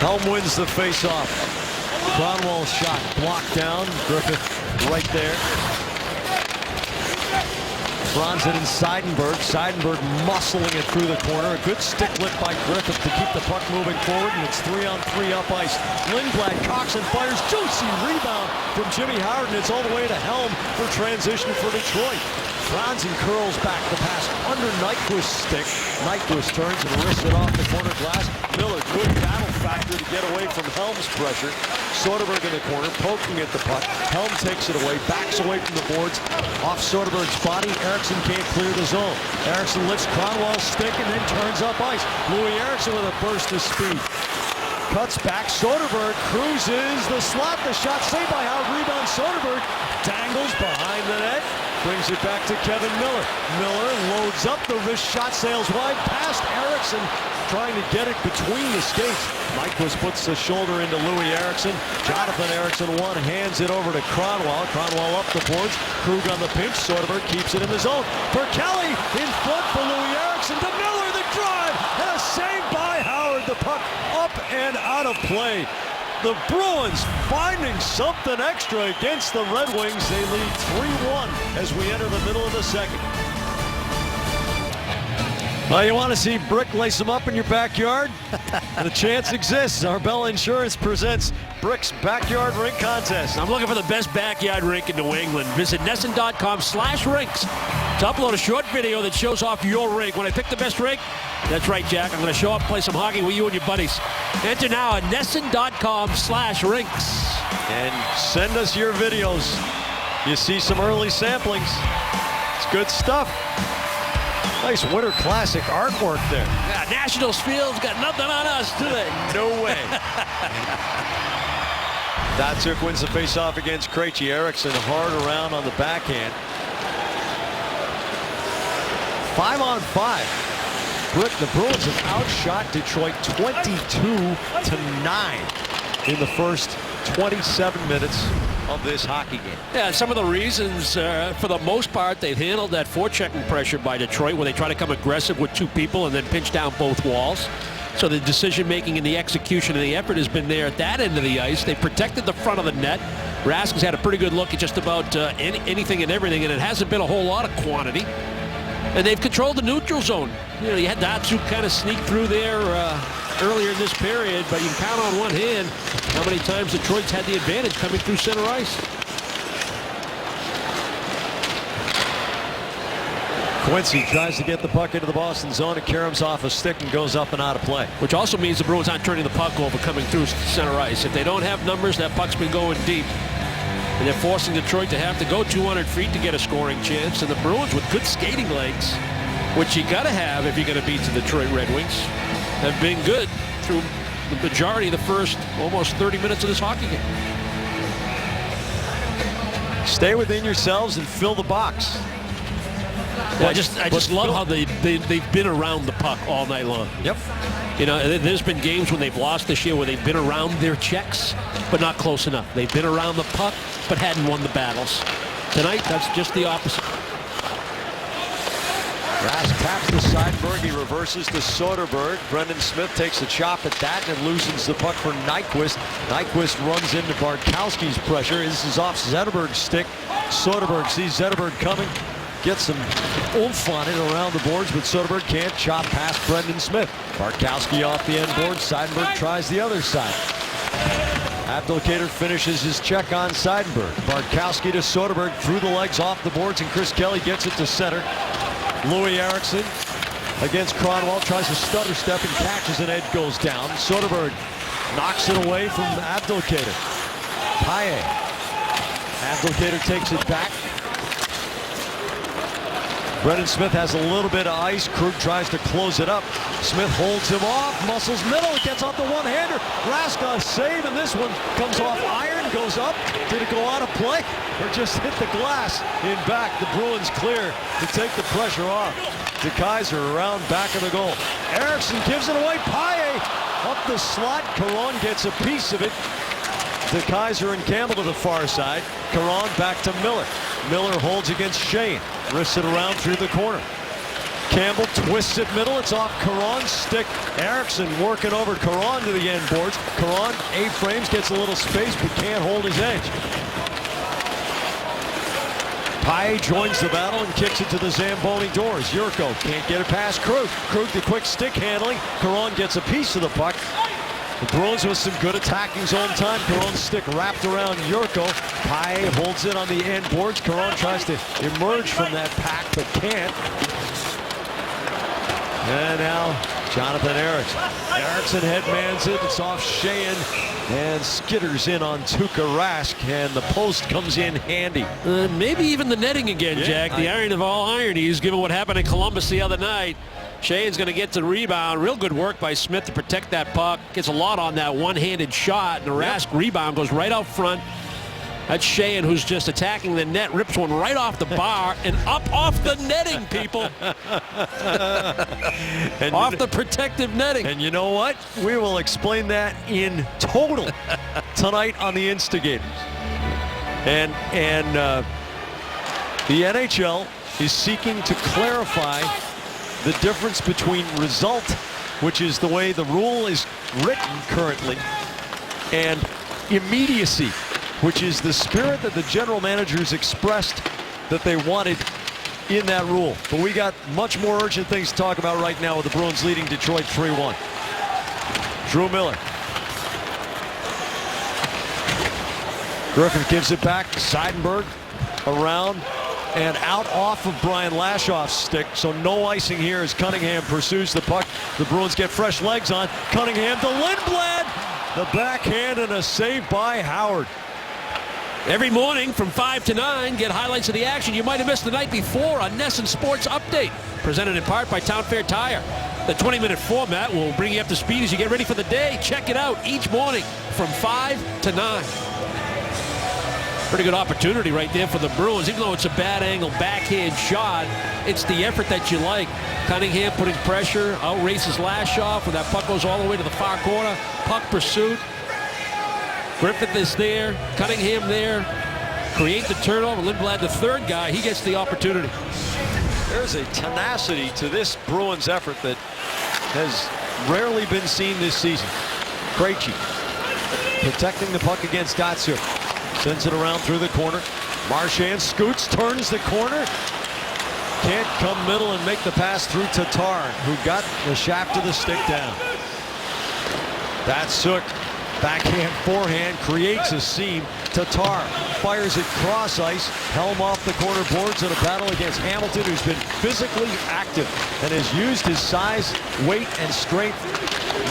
Helm wins the face-off. Cronwall's shot blocked down. Griffith right there. Franzen and Seidenberg. Seidenberg muscling it through the corner. A good stick lift by Griffith to keep the puck moving forward, and it's 3-on-3 up ice. Lindblad cocks and fires. Juicy rebound from Jimmy Howard, and it's all the way to Helm for transition for Detroit. Franzen curls back the pass under Nyquist's stick. Nyquist turns and wrists it off the corner glass. Miller, good battle factor to get away from Helm's pressure. Soderberg in the corner, poking at the puck. Helm takes it away, backs away from the boards. Off Soderberg's body, Eriksson can't clear the zone. Eriksson lifts Cronwall's stick and then turns up ice. Louis Eriksson with a burst of speed. Cuts back, Soderberg cruises the slot. The shot saved by Howard. Rebound, Soderberg dangles behind the net. Brings it back to Kevin Miller. Miller loads up the wrist shot, sails wide past Eriksson, trying to get it between the skates. Nyquist puts the shoulder into Louis Eriksson. Jonathan Eriksson hands it over to Cronwall. Cronwall up the boards. Krug on the pinch. Soderberg keeps it in the zone. For Kelly in front for Louis Eriksson. To Miller, the drive, and a save by Howard. The puck up and out of play. The Bruins finding something extra against the Red Wings. They lead 3-1 as we enter the middle of the second. Well, you want to see Brick lace them up in your backyard? The chance exists. Arbella Insurance presents Brick's Backyard Rink Contest. I'm looking for the best backyard rink in New England. Visit NESN.com/rinks to upload a short video that shows off your rink. When I pick the best rink, that's right, Jack, I'm going to show up, play some hockey with you and your buddies. Enter now at NESN.com/rinks. And send us your videos. You see some early samplings. It's good stuff. Nice Winter Classic artwork there. Yeah, Nationals Field's got nothing on us, do they? No way. Datsuk wins the faceoff against Krejci. Eriksson hard around on the backhand. 5-on-5. The Bruins have outshot Detroit 22-9 in the first 27 minutes of this hockey game. Yeah, some of the reasons, for the most part, they've handled that forechecking pressure by Detroit where they try to come aggressive with two people and then pinch down both walls. So the decision-making and the execution and the effort has been there at that end of the ice. They protected the front of the net. Rask has had a pretty good look at just about anything and everything, and it hasn't been a whole lot of quantity. And they've controlled the neutral zone. You know, you had Datsuk kind of sneak through there earlier in this period, but you can count on one hand how many times Detroit's had the advantage coming through center ice. Quincy tries to get the puck into the Boston zone. It caroms off a stick and goes up and out of play. Which also means the Bruins aren't turning the puck over coming through center ice. If they don't have numbers, that puck's been going deep. And they're forcing Detroit to have to go 200 feet to get a scoring chance. And the Bruins, with good skating legs, which you got to have if you're going to beat the Detroit Red Wings, have been good through the majority of the first almost 30 minutes of this hockey game. Stay within yourselves and fill the box. Yeah, I just love how they've been around the puck all night long. Yep. You know, there's been games when they've lost this year where they've been around their checks, but not close enough. They've been around the puck, but hadn't won the battles. Tonight, that's just the opposite. Rask taps to Seidenberg. He reverses to Soderberg. Brendan Smith takes a chop at that and loosens the puck for Nyquist. Nyquist runs into Bartkowski's pressure. This is off Zetterberg's stick. Soderberg sees Zetterberg coming. Gets some oomph on it around the boards, but Soderberg can't chop past Brendan Smith. Bartkowski off the end board. Seidenberg tries the other side. Abdelkader finishes his check on Seidenberg. Bartkowski to Soderberg through the legs off the boards, and Chris Kelly gets it to center. Louis Eriksson against Cronwall, tries to stutter step and catches, and Ed goes down. Soderberg knocks it away from Abdelkader. Paille. Abdelkader takes it back. Brendan Smith has a little bit of ice. Krug tries to close it up. Smith holds him off, muscles middle, gets off the one-hander. Rask on save, and this one comes off iron, goes up. Did it go out of play or just hit the glass in back? The Bruins clear to take the pressure off. DeKeyser around back of the goal. Eriksson gives it away. Paille up the slot. Caron gets a piece of it. DeKeyser and Campbell to the far side. Caron back to Miller. Miller holds against Shane. Wrists it around through the corner. Campbell twists it middle. It's off Caron's stick. Eriksson working over Caron to the end boards. Caron A-frames, gets a little space, but can't hold his edge. Paille joins the battle and kicks it to the Zamboni doors. Yurko can't get it past Krug. Krug the quick stick handling. Caron gets a piece of the puck. The Bruins with some good attacking zone time. Caron's stick wrapped around Yurko. Paille holds it on the end boards. Caron tries to emerge from that pack, but can't. And now Jonathan Eriksson. Eriksson headmans it. It's off Sheahan and skitters in on Tuukka Rask, and the post comes in handy. Maybe even the netting again, Jack. The iron of all ironies, given what happened in Columbus the other night. Sheahan's going to get the rebound. Real good work by Smith to protect that puck. Gets a lot on that one-handed shot, and the Rask rebound goes right out front. That's Sheahan, who's just attacking the net, rips one right off the bar and up off the netting, people. And off the protective netting. And you know what? We will explain that in total tonight on the Instigators. And the NHL is seeking to clarify the difference between result, which is the way the rule is written currently, and immediacy, which is the spirit that the general managers expressed that they wanted in that rule. But we got much more urgent things to talk about right now with the Bruins leading Detroit 3-1. Drew Miller. Griffin gives it back. Seidenberg around and out off of Brian Lashoff's stick, so no icing here as Cunningham pursues the puck. The Bruins get fresh legs on. Cunningham to Lindblad. The backhand and a save by Howard. Every morning from 5 to 9, get highlights of the action you might have missed the night before on NESN Sports Update, presented in part by Town Fair Tire. The 20-minute format will bring you up to speed as you get ready for the day. Check it out each morning from 5 to 9. Pretty good opportunity right there for the Bruins. Even though it's a bad angle backhand shot, it's the effort that you like. Cunningham putting pressure, outraces Lashoff when that puck goes all the way to the far corner. Puck pursuit. Griffith is there, Cunningham there. Create the turnover. Lindblad, the third guy, he gets the opportunity. There's a tenacity to this Bruins effort that has rarely been seen this season. Krejci protecting the puck against Datsyuk. Sends it around through the corner. Marchand scoots, turns the corner. Can't come middle and make the pass through Tatar, who got the shaft of the stick down. Datsyuk, backhand, forehand, creates a seam. Tatar fires it cross ice. Helm off the corner boards in a battle against Hamilton, who's been physically active and has used his size, weight, and strength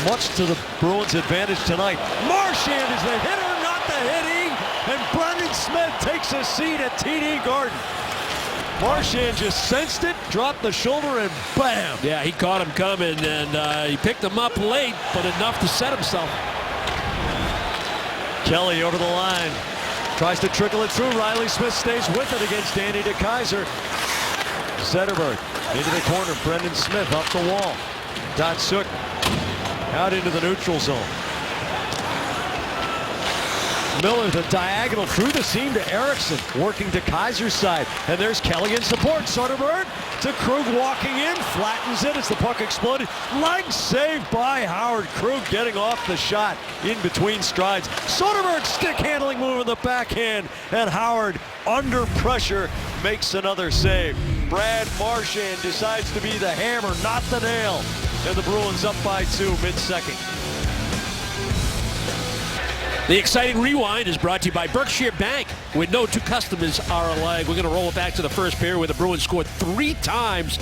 much to the Bruins' advantage tonight. Marchand is the hitter, not the hitting, and Brendan Smith takes a seat at TD Garden. Marchand just sensed it, dropped the shoulder, and bam! Yeah, he caught him coming, and he picked him up late, but enough to set himself. Kelly over the line. Tries to trickle it through. Riley Smith stays with it against Danny DeKeyser. Zetterberg into the corner. Brendan Smith up the wall. Datsyuk out into the neutral zone. Miller, the diagonal through the seam to Erickson, working to Kaiser's side. And there's Kelly in support. Soderberg to Krug walking in, flattens it as the puck exploded. Leg saved by Howard. Krug getting off the shot in between strides. Soderberg stick handling move in the backhand, and Howard under pressure makes another save. Brad Marchand decides to be the hammer, not the nail. And the Bruins up by 2 mid-second. The exciting rewind is brought to you by Berkshire Bank. With no two customers are alike. We're going to roll it back to the first period where the Bruins scored 3 times.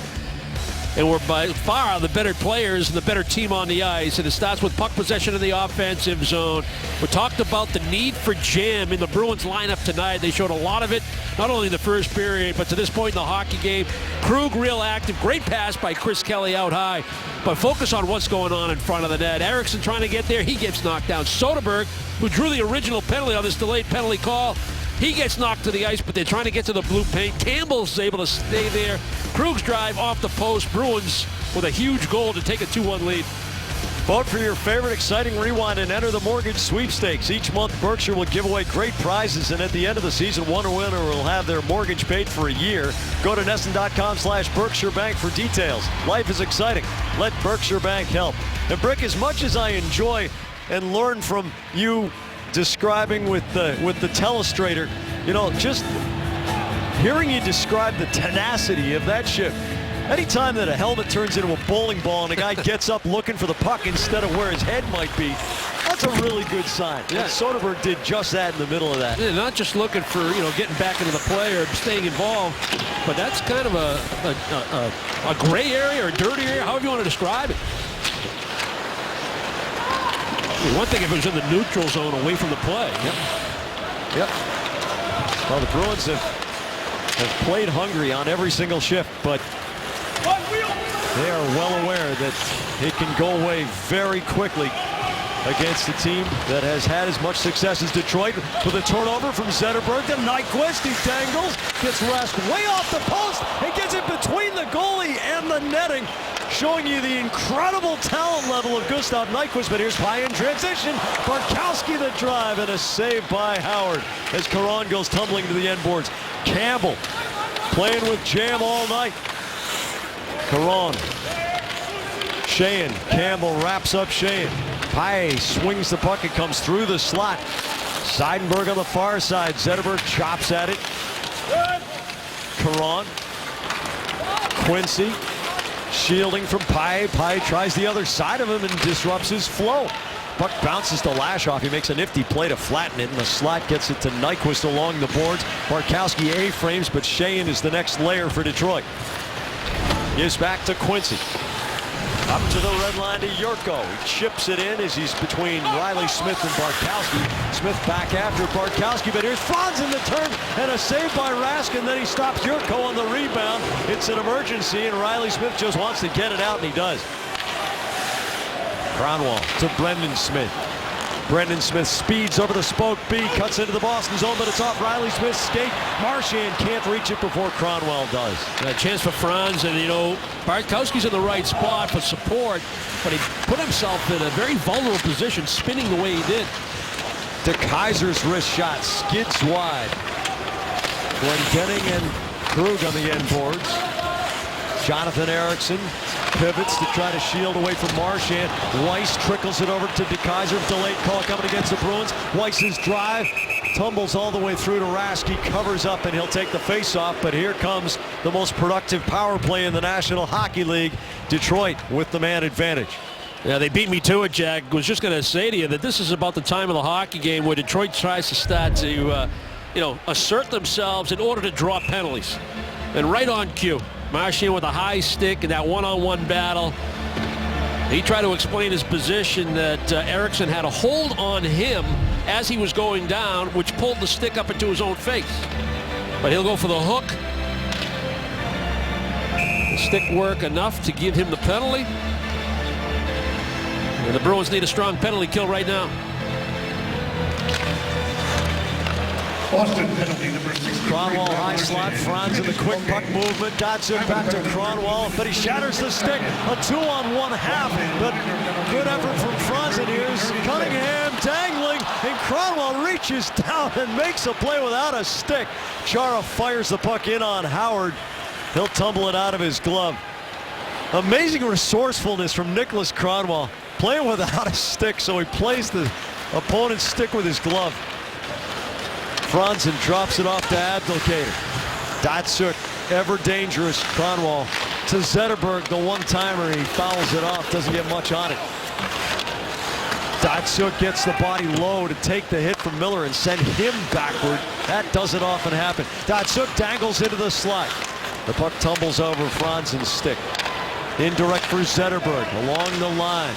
And we're by far the better players and the better team on the ice. And it starts with puck possession in the offensive zone. We talked about the need for jam in the Bruins lineup tonight. They showed a lot of it, not only in the first period, but to this point in the hockey game. Krug real active. Great pass by Chris Kelly out high. But focus on what's going on in front of the net. Erickson trying to get there. He gets knocked down. Soderberg, who drew the original penalty on this delayed penalty call, he gets knocked to the ice, but they're trying to get to the blue paint. Campbell's able to stay there. Krug's drive off the post. Bruins with a huge goal to take a 2-1 lead. Vote for your favorite exciting rewind and enter the mortgage sweepstakes. Each month, Berkshire will give away great prizes, and at the end of the season, one winner will have their mortgage paid for a year. Go to NESN.com/Berkshire Bank for details. Life is exciting. Let Berkshire Bank help. And Brick, as much as I enjoy and learn from you describing with the telestrator, you know, just hearing you describe the tenacity of that shift. Anytime that a helmet turns into a bowling ball and a guy gets up looking for the puck instead of where his head might be, that's a really good sign. Yeah. And Soderberg did just that in the middle of that. Yeah, not just looking for, you know, getting back into the play or staying involved, but that's kind of a gray area or dirty area, however you want to describe it. One thing if it was in the neutral zone away from the play. Yep. Well, the Bruins have played hungry on every single shift, but they are well aware that it can go away very quickly against a team that has had as much success as Detroit. With a turnover from Zetterberg to Nyquist. He tangles, gets Rask way off the post, and gets it between the goalie and the netting, showing you the incredible talent level of Gustav Nyquist. But here's Pye in transition. Barkowski the drive, and a save by Howard as Caron goes tumbling to the end boards. Campbell playing with jam all night. Caron. Sheahan. Campbell wraps up Sheahan. Pye swings the puck. It comes through the slot. Seidenberg on the far side. Zetterberg chops at it. Caron. Quincy. Shielding from Pye. Pye tries the other side of him and disrupts his flow. Puck bounces to Lashoff. He makes a nifty play to flatten it, and the slot gets it to Nyquist along the boards. Barkowski A-frames, but Sheahan is the next layer for Detroit. Gives back to Quincy. Up to the red line to Yurko. He chips it in as he's between Riley Smith and Bartkowski. Smith back after Bartkowski, but here's Franz in the turn and a save by Rask, and then he stops Yurko on the rebound. It's an emergency, and Riley Smith just wants to get it out, and he does. Kronwall to Brendan Smith. Brendan Smith speeds over the spoke B, cuts into the Boston zone, but it's off Riley Smith's skate. Marchand can't reach it before Kronwall does. A chance for Franz, and Bartkowski's in the right spot for support, but he put himself in a very vulnerable position, spinning the way he did. De Keyser's wrist shot skids wide. Glendening and Krug on the end boards. Jonathan Erickson pivots to try to shield away from Marchand. Weiss trickles it over to De Keyser. Delayed call coming against the Bruins. Weiss's drive tumbles all the way through to Rask. He covers up and he'll take the face-off. But here comes the most productive power play in the National Hockey League. Detroit with the man advantage. Yeah, they beat me to it, Jack. I was just going to say to you that this is about the time of the hockey game where Detroit tries to start to, assert themselves in order to draw penalties. And right on cue. Marchand with a high stick in that one-on-one battle. He tried to explain his position that Erickson had a hold on him as he was going down, which pulled the stick up into his own face. But he'll go for the hook. The stick work enough to give him the penalty. And the Bruins need a strong penalty kill right now. Boston penalty number 6. Kronwall high slot, Franz in the quick puck movement. Datsyuk back to Kronwall, but he shatters the stick. A 2-on-1 half, but good effort from Franz. And here's Cunningham dangling, and Kronwall reaches down and makes a play without a stick. Chara fires the puck in on Howard. He'll tumble it out of his glove. Amazing resourcefulness from Niklas Kronwall, playing without a stick, so he plays the opponent's stick with his glove. Franzen drops it off to Abdelkader. Datsyuk, ever dangerous. Kronwall to Zetterberg, the one-timer. He fouls it off, doesn't get much on it. Datsyuk gets the body low to take the hit from Miller and send him backward. That doesn't often happen. Datsyuk dangles into the slot. The puck tumbles over Franzen's stick. Indirect for Zetterberg along the line.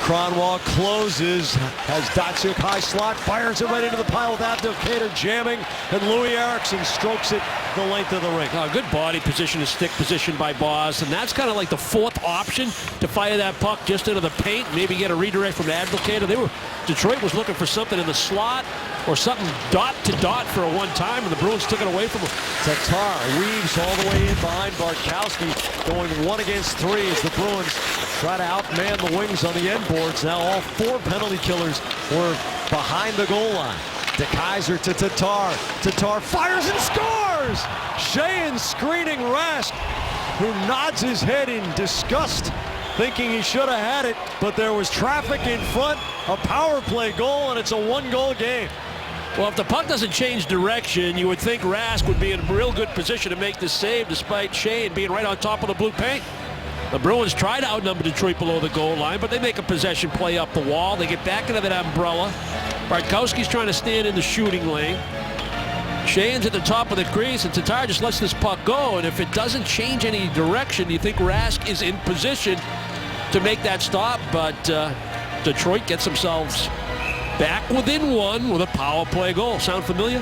Kronwall closes, has Datsyuk high slot, fires it right into the pile with Abdelkader jamming, and Louis Erickson strokes it the length of the rink. Good body position and stick position by Boz, and that's kind of like the fourth option to fire that puck just into the paint, maybe get a redirect from Abdelkader. Detroit was looking for something in the slot or something dot to dot for a one-time, and the Bruins took it away from him. Tatar weaves all the way in behind Bartkowski, going 1 against 3 as the Bruins try to outman the Wings on the end boards. Now all 4 penalty killers were behind the goal line. De Keyser to Tatar. Tatar fires and scores! Sheahan screening Rask, who nods his head in disgust, thinking he should have had it, but there was traffic in front, a power play goal, and it's a 1-goal game. Well, if the puck doesn't change direction, you would think Rask would be in a real good position to make the save, despite Sheahan being right on top of the blue paint. The Bruins try to outnumber Detroit below the goal line, but they make a possession play up the wall. They get back into that umbrella. Bartkowski's trying to stand in the shooting lane. Sheahan's at the top of the crease, and Tatar just lets this puck go. And if it doesn't change any direction, you think Rask is in position to make that stop. But Detroit gets themselves back within 1 with a power play goal. Sound familiar?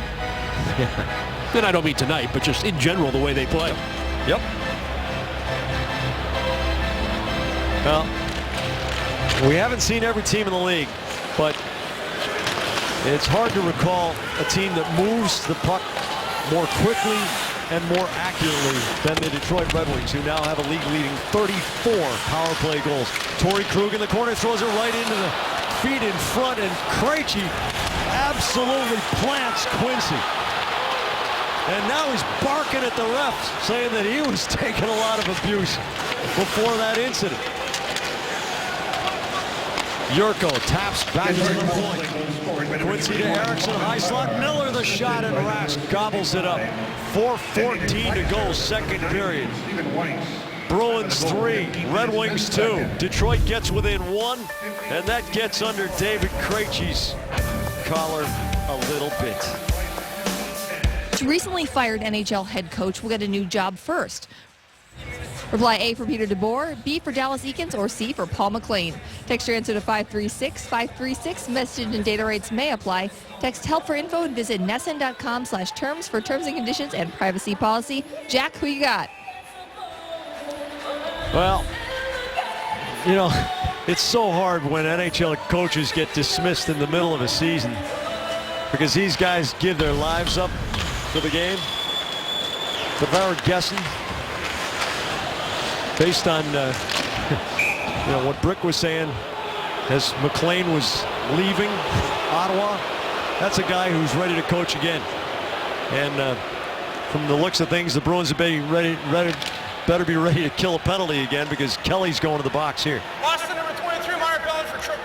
Yeah. And I don't mean tonight, but just in general, the way they play. Yep. Well, we haven't seen every team in the league, but it's hard to recall a team that moves the puck more quickly and more accurately than the Detroit Red Wings, who now have a league-leading 34 power play goals. Torrey Krug in the corner throws it right into the feet in front, and Krejci absolutely plants Quincy. And now he's barking at the refs, saying that he was taking a lot of abuse before that incident. Yurko taps back to the point. Quincy to Erickson, high slot. Miller the shot, and Rask gobbles it up. 4:14 to go, second period. Bruins 3, Red Wings 2. Detroit gets within 1, and that gets under David Krejci's collar a little bit. Recently fired NHL head coach will get a new job first. Reply A for Peter DeBoer, B for Dallas Eakins, or C for Paul McLean. Text your answer to 536-536. Message and data rates may apply. Text help for info and visit NESN.com/terms for terms and conditions and privacy policy. Jack, who you got? Well, you know, it's so hard when NHL coaches get dismissed in the middle of a season because these guys give their lives up for the game. But if I were guessing, based on you know what Brick was saying, as McLean was leaving Ottawa, that's a guy who's ready to coach again. And from the looks of things, the Bruins better be ready to kill a penalty again because Kelly's going to the box here. Boston number 23, Mark Bellin for Trooper.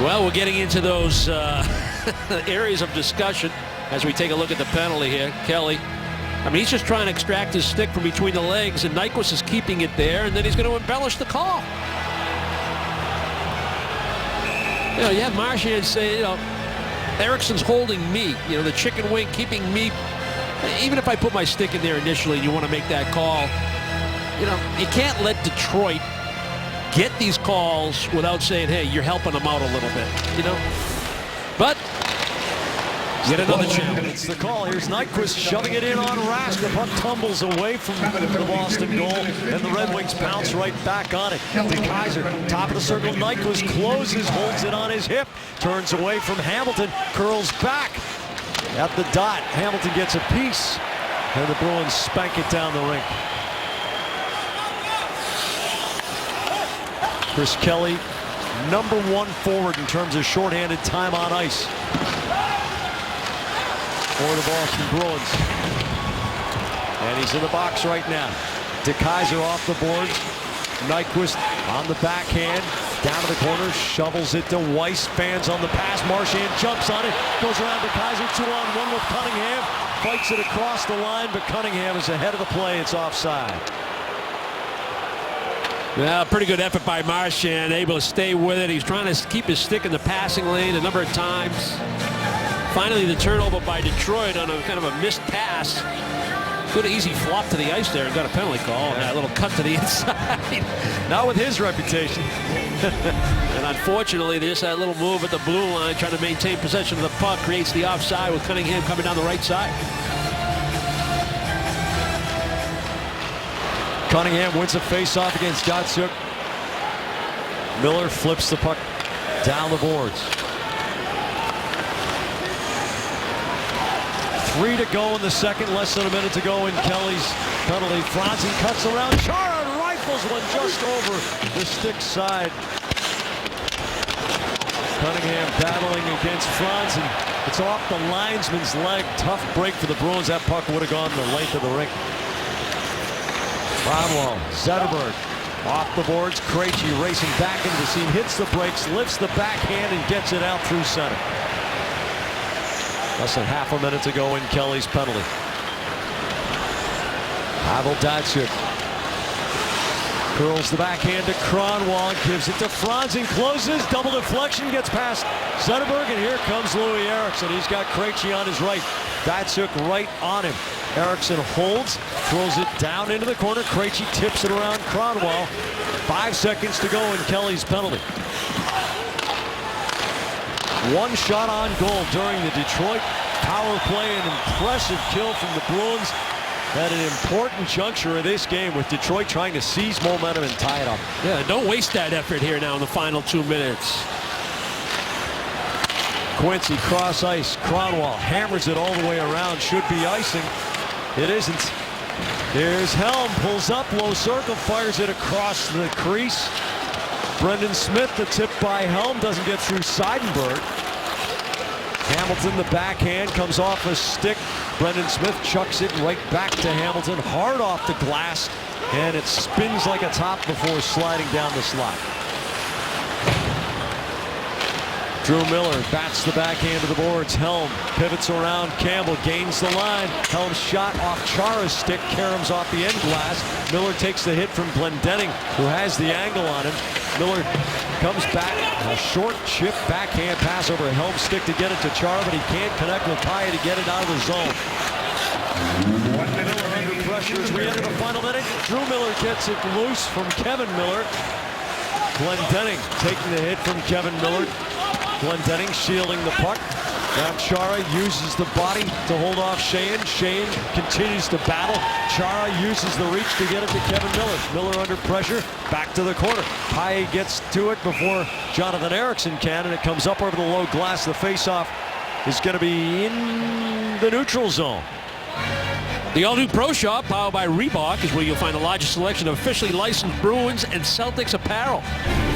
Well, we're getting into those areas of discussion as we take a look at the penalty here. Kelly, I mean, he's just trying to extract his stick from between the legs, and Nyquist is keeping it there, and then he's going to embellish the call. You know, you have Marchand say, you know, Ericsson's holding me, you know, the chicken wing keeping me. Even if I put my stick in there initially and you want to make that call, you know, you can't let Detroit get these calls without saying, hey, you're helping them out a little bit, you know. But get another chance. It's the call. Here's Nyquist shoving it in on Rask. The puck tumbles away from the Boston goal, and the Red Wings bounce right back on it. DeKeyser, top of the circle. Nyquist closes, holds it on his hip, turns away from Hamilton, curls back at the dot. Hamilton gets a piece, and the Bruins spank it down the rink. Chris Kelly, #1 forward in terms of shorthanded time on ice for the Boston Bruins. And he's in the box right now. DeKeyser off the boards. Nyquist on the backhand. Down to the corner, shovels it to Weiss. Fans on the pass. Marchand jumps on it. Goes around DeKeyser. 2-on-1 with Cunningham. Fights it across the line, but Cunningham is ahead of the play. It's offside. Yeah, pretty good effort by Marchand, able to stay with it. He's trying to keep his stick in the passing lane a number of times. Finally, the turnover by Detroit on a kind of a missed pass. Good easy flop to the ice there and got a penalty call. And that little cut to the inside. Not with his reputation. And unfortunately, there's that little move at the blue line trying to maintain possession of the puck creates the offside with Cunningham coming down the right side. Cunningham wins a face-off against Datsyuk. Miller flips the puck down the boards. 3 to go in the second, less than a minute to go in Kelly's penalty. Franzen cuts around Chara and rifles one just over the stick side. Cunningham battling against Franzen. It's off the linesman's leg. Tough break for the Bruins. That puck would have gone the length of the rink. Kronwall, Zetterberg off the boards. Krejci racing back into the seam, hits the brakes, lifts the backhand, and gets it out through center. Less than half a minute to go in Kelly's penalty. Pavel Datsyuk curls the backhand to Kronwall, gives it to Franzen, closes, double deflection, gets past Zetterberg, and here comes Louis Eriksson. He's got Krejci on his right. Datsyuk right on him. Eriksson holds, throws it down into the corner. Krejci tips it around Kronwall. 5 seconds to go in Kelly's penalty. One shot on goal during the Detroit power play. An impressive kill from the Bruins at an important juncture of this game with Detroit trying to seize momentum and tie it up. Yeah, don't waste that effort here now in the final 2 minutes. Quincy cross ice. Kronwall hammers it all the way around. Should be icing. It isn't. Here's Helm, pulls up, low circle, fires it across the crease. Brendan Smith, the tip by Helm, doesn't get through Seidenberg. Hamilton, the backhand, comes off a stick. Brendan Smith chucks it right back to Hamilton, hard off the glass, and it spins like a top before sliding down the slot. Drew Miller bats the backhand to the boards. Helm pivots around Campbell, gains the line. Helm's shot off Chara's stick, caroms off the end glass. Miller takes the hit from Glendening, who has the angle on him. Miller comes back, a short chip backhand pass over Helm's stick to get it to Chara, but he can't connect with Paya to get it out of the zone. Miller under pressure as we enter the final minute. Drew Miller gets it loose from Kevin Miller. Glendening taking the hit from Kevin Miller. Glendening shielding the puck. Now Chara uses the body to hold off Sheahan. Sheahan continues to battle. Chara uses the reach to get it to Kevin Miller. Miller under pressure, back to the corner. Paille gets to it before Jonathan Ericsson can, and it comes up over the low glass. The faceoff is going to be in the neutral zone. The all-new Pro Shop, powered by Reebok, is where you'll find the largest selection of officially licensed Bruins and Celtics apparel.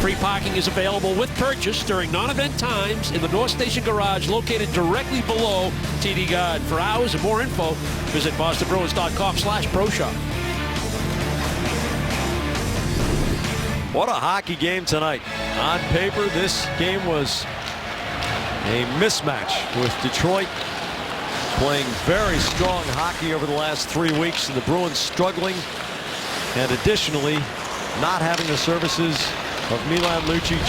Free parking is available with purchase during non-event times in the North Station garage located directly below TD Garden. For hours and more info, visit bostonbruins.com/Pro Shop. What a hockey game tonight. On paper, this game was a mismatch with Detroit playing very strong hockey over the last 3 weeks, and the Bruins struggling, and additionally not having the services of Milan Lucic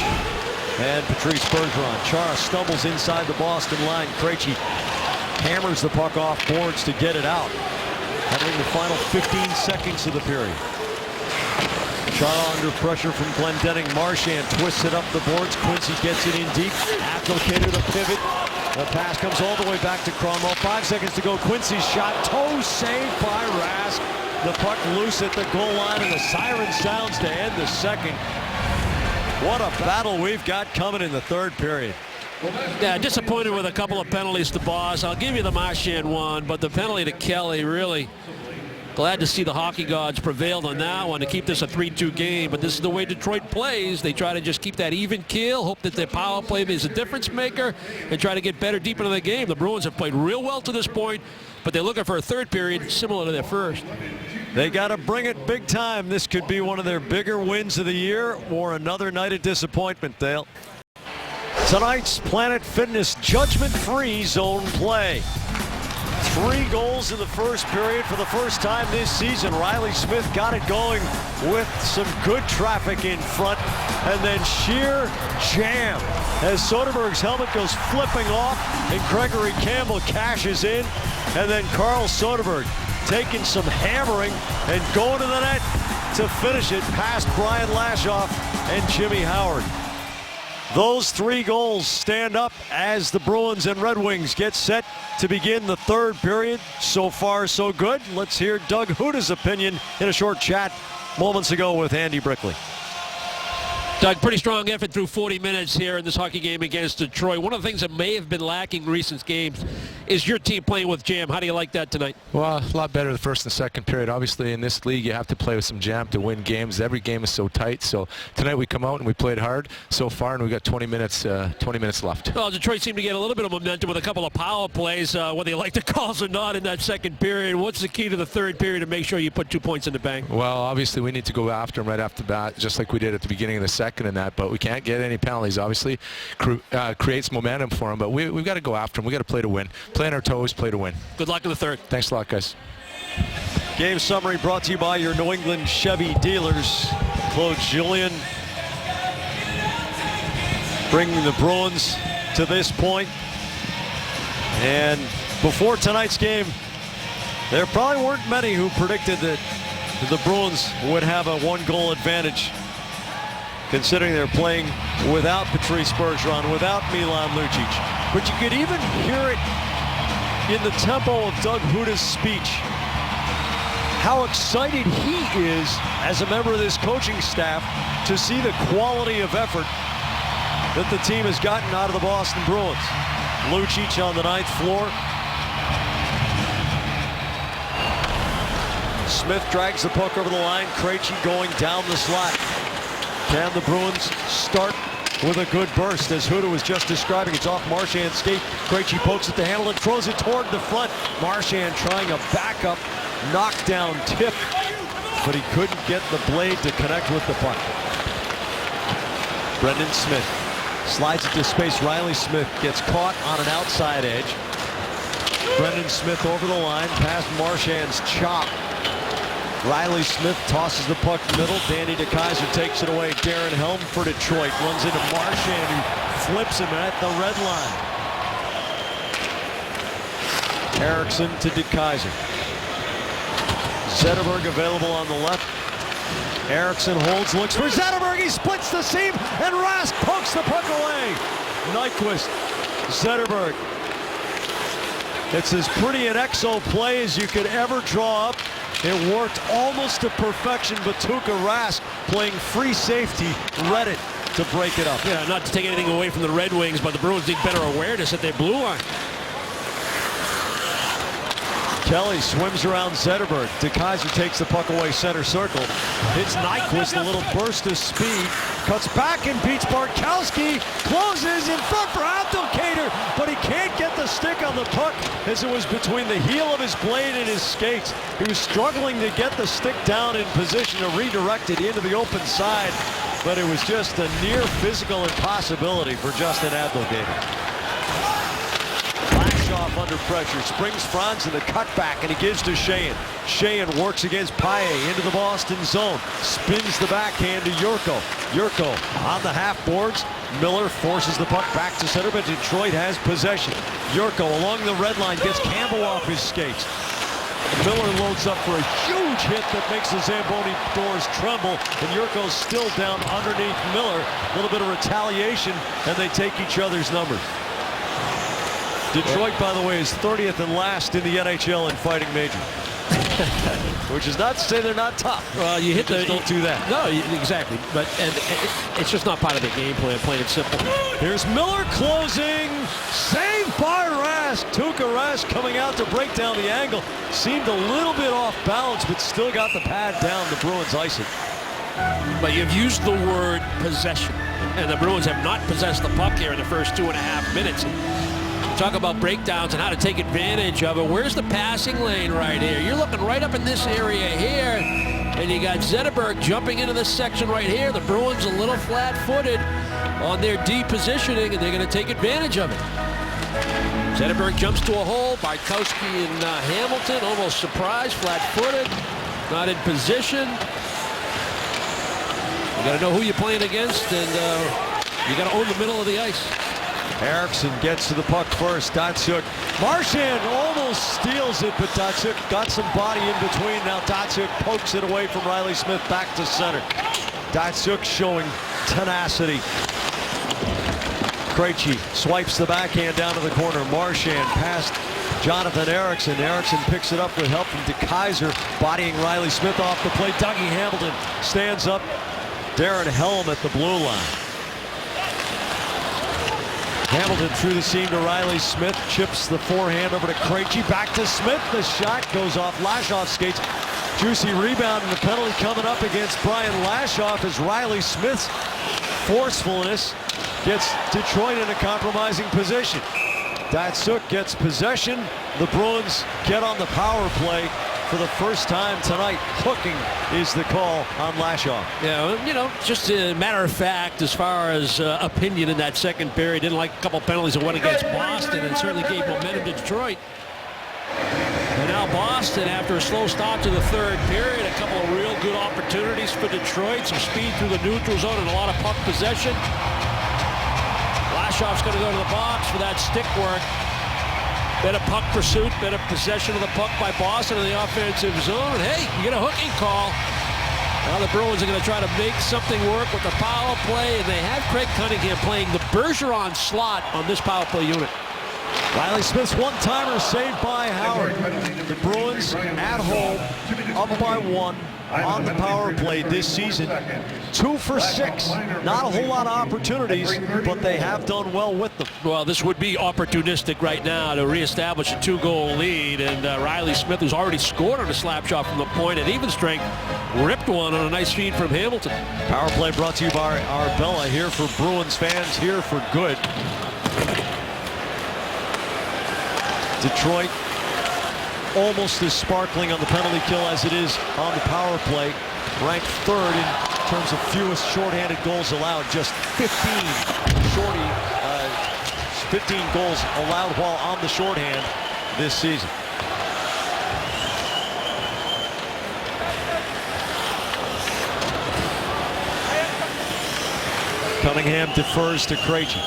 and Patrice Bergeron. Chara stumbles inside the Boston line. Krejci hammers the puck off boards to get it out, having the final 15 seconds of the period. Chara under pressure from Glendening. Marchand twists it up the boards. Quincy gets it in deep. Applicator the pivot. The pass comes all the way back to Cromwell. 5 seconds to go. Quincy's shot. Toe saved by Rask. The puck loose at the goal line, and the siren sounds to end the second. What a battle we've got coming in the third period. Yeah, disappointed with a couple of penalties to Boss. I'll give you the Marchand one, but the penalty to Kelly, really glad to see the hockey gods prevailed on that one to keep this a 3-2 game. But this is the way Detroit plays. They try to just keep that even keel, hope that their power play is a difference maker, and try to get better deep into the game. The Bruins have played real well to this point, but they're looking for a third period similar to their first. They got to bring it big time. This could be one of their bigger wins of the year, or another night of disappointment, Dale. Tonight's Planet Fitness judgment-free zone play. 3 goals in the first period for the first time this season. Riley Smith got it going with some good traffic in front, and then sheer jam as Soderberg's helmet goes flipping off and Gregory Campbell cashes in, and then Carl Soderberg taking some hammering and going to the net to finish it past Brian Lashoff and Jimmy Howard. Those 3 goals stand up as the Bruins and Red Wings get set to begin the third period. So far, so good. Let's hear Doug Huda's opinion in a short chat moments ago with Andy Brickley. Doug, pretty strong effort through 40 minutes here in this hockey game against Detroit. One of the things that may have been lacking in recent games is your team playing with jam. How do you like that tonight? Well, a lot better the first and second period. Obviously, in this league, you have to play with some jam to win games. Every game is so tight. So tonight we come out and we played hard so far, and we got 20 minutes left. Well, Detroit seemed to get a little bit of momentum with a couple of power plays, whether you like the calls or not in that second period. What's the key to the third period to make sure you put 2 points in the bank? Well, obviously, we need to go after them right after the bat, just like we did at the beginning of the second and that, but we can't get any penalties. Obviously, creates momentum for them, but we've got to go after them. We've got to play to win. Play on our toes, play to win. Good luck in the third. Thanks a lot, guys. Game summary brought to you by your New England Chevy dealers. Claude Julien bringing the Bruins to this point. And before tonight's game, there probably weren't many who predicted that the Bruins would have a 1-goal advantage, considering they're playing without Patrice Bergeron, without Milan Lucic. But you could even hear it in the tempo of Doug Huda's speech, how excited he is as a member of this coaching staff to see the quality of effort that the team has gotten out of the Boston Bruins. Lucic on the 9th floor. Smith drags the puck over the line. Krejci going down the slot. Can the Bruins start with a good burst? As Huda was just describing, it's off Marchand's skate. Krejci pokes at the handle and throws it toward the front. Marchand trying a backup knockdown tip, but he couldn't get the blade to connect with the puck. Brendan Smith slides it to space. Riley Smith gets caught on an outside edge. Brendan Smith over the line past Marchand's chop. Riley Smith tosses the puck middle. Danny DeKeyser takes it away. Darren Helm for Detroit runs into Marchand, who flips him at the red line. Ericsson to DeKeyser. Zetterberg available on the left. Eriksson holds, looks for Zetterberg. He splits the seam, and Rask pokes the puck away. Nyquist, Zetterberg. It's as pretty an exo play as you could ever draw up. It worked almost to perfection, but Tuukka Rask, playing free safety, read it to break it up. Yeah, not to take anything away from the Red Wings, but the Bruins need better awareness at their blue line. Kelly swims around Zetterberg. DeKeyser takes the puck away center circle. Hits Nyquist, a little burst of speed. Cuts back and beats Bartkowski. Closes in front for Abdelkader, but he can't get the stick on the puck as it was between the heel of his blade and his skates. He was struggling to get the stick down in position to redirect it into the open side, but it was just a near physical impossibility for Justin Abdelkader. Off under pressure, springs Franz in the cutback, and he gives to Sheahan. Sheahan works against Paille into the Boston zone, spins the backhand to Jurco. Jurco on the half boards. Miller forces the puck back to center, but Detroit has possession. Jurco along the red line gets Campbell off his skates. Miller loads up for a huge hit that makes the Zamboni doors tremble, and Jurco's still down underneath Miller. A little bit of retaliation, and they take each other's numbers. Detroit, by the way, is 30th and last in the NHL in fighting major. Which is not to say they're not tough. Well, you hit the... Don't do that. No, exactly. But it's just not part of the game plan, plain and simple. Here's Miller closing. Saved by Rask. Tuukka Rask coming out to break down the angle. Seemed a little bit off balance, but still got the pad down. The Bruins ice it. But you've used the word possession. And the Bruins have not possessed the puck here in the first 2.5 minutes. Talk about breakdowns and how to take advantage of it. Where's the passing lane right here? You're looking right up in this area here, and you got Zetterberg jumping into this section right here. The Bruins a little flat-footed on their D positioning, and they're going to take advantage of it. Zetterberg jumps to a hole. Bartkowski and Hamilton almost surprised, flat-footed, not in position. You got to know who you're playing against, and you got to own the middle of the ice. Eriksson gets to the puck first. Datsyuk. Marchand almost steals it, but Datsyuk got some body in between. Now Datsyuk pokes it away from Riley Smith back to center. Datsyuk showing tenacity. Krejci swipes the backhand down to the corner. Marchand past Jonathan Eriksson. Eriksson picks it up with help from DeKeyser, bodying Riley Smith off the plate. Dougie Hamilton stands up. Darren Helm at the blue line. Hamilton through the seam to Riley Smith, chips the forehand over to Krejci, back to Smith. The shot goes off Lashoff's skates. Juicy rebound, and the penalty coming up against Brian Lashoff as Riley Smith's forcefulness gets Detroit in a compromising position. Datsyuk gets possession. The Bruins get on the power play for the first time tonight. Hooking is the call on Lashoff. Yeah, you know, just a matter of fact, as far as opinion in that second period, didn't like a couple penalties that went against Boston, and certainly gave momentum to Detroit. And now Boston, after a slow start to the third period, a couple of real good opportunities for Detroit, some speed through the neutral zone and a lot of puck possession. Lashoff's going to go to the box for that stick work. Better puck pursuit, better possession of the puck by Boston in the offensive zone. And hey, you get a hooking call. Now the Bruins are going to try to make something work with the power play, and they have Craig Cunningham playing the Bergeron slot on this power play unit. Riley Smith's one-timer saved by Howard. The Bruins at home, up by 1 on the power play this season. 2 for 6. Not a whole lot of opportunities, but they have done well with them. Well, this would be opportunistic right now to reestablish a 2-goal lead, and Riley Smith, who's already scored on a slap shot from the point at even strength, ripped one on a nice feed from Hamilton. Power play brought to you by Arbella, here for Bruins fans, here for good. Detroit almost as sparkling on the penalty kill as it is on the power play. Ranked 3rd in terms of fewest shorthanded goals allowed. Just 15 goals allowed while on the shorthand this season. Cunningham defers to Krejci.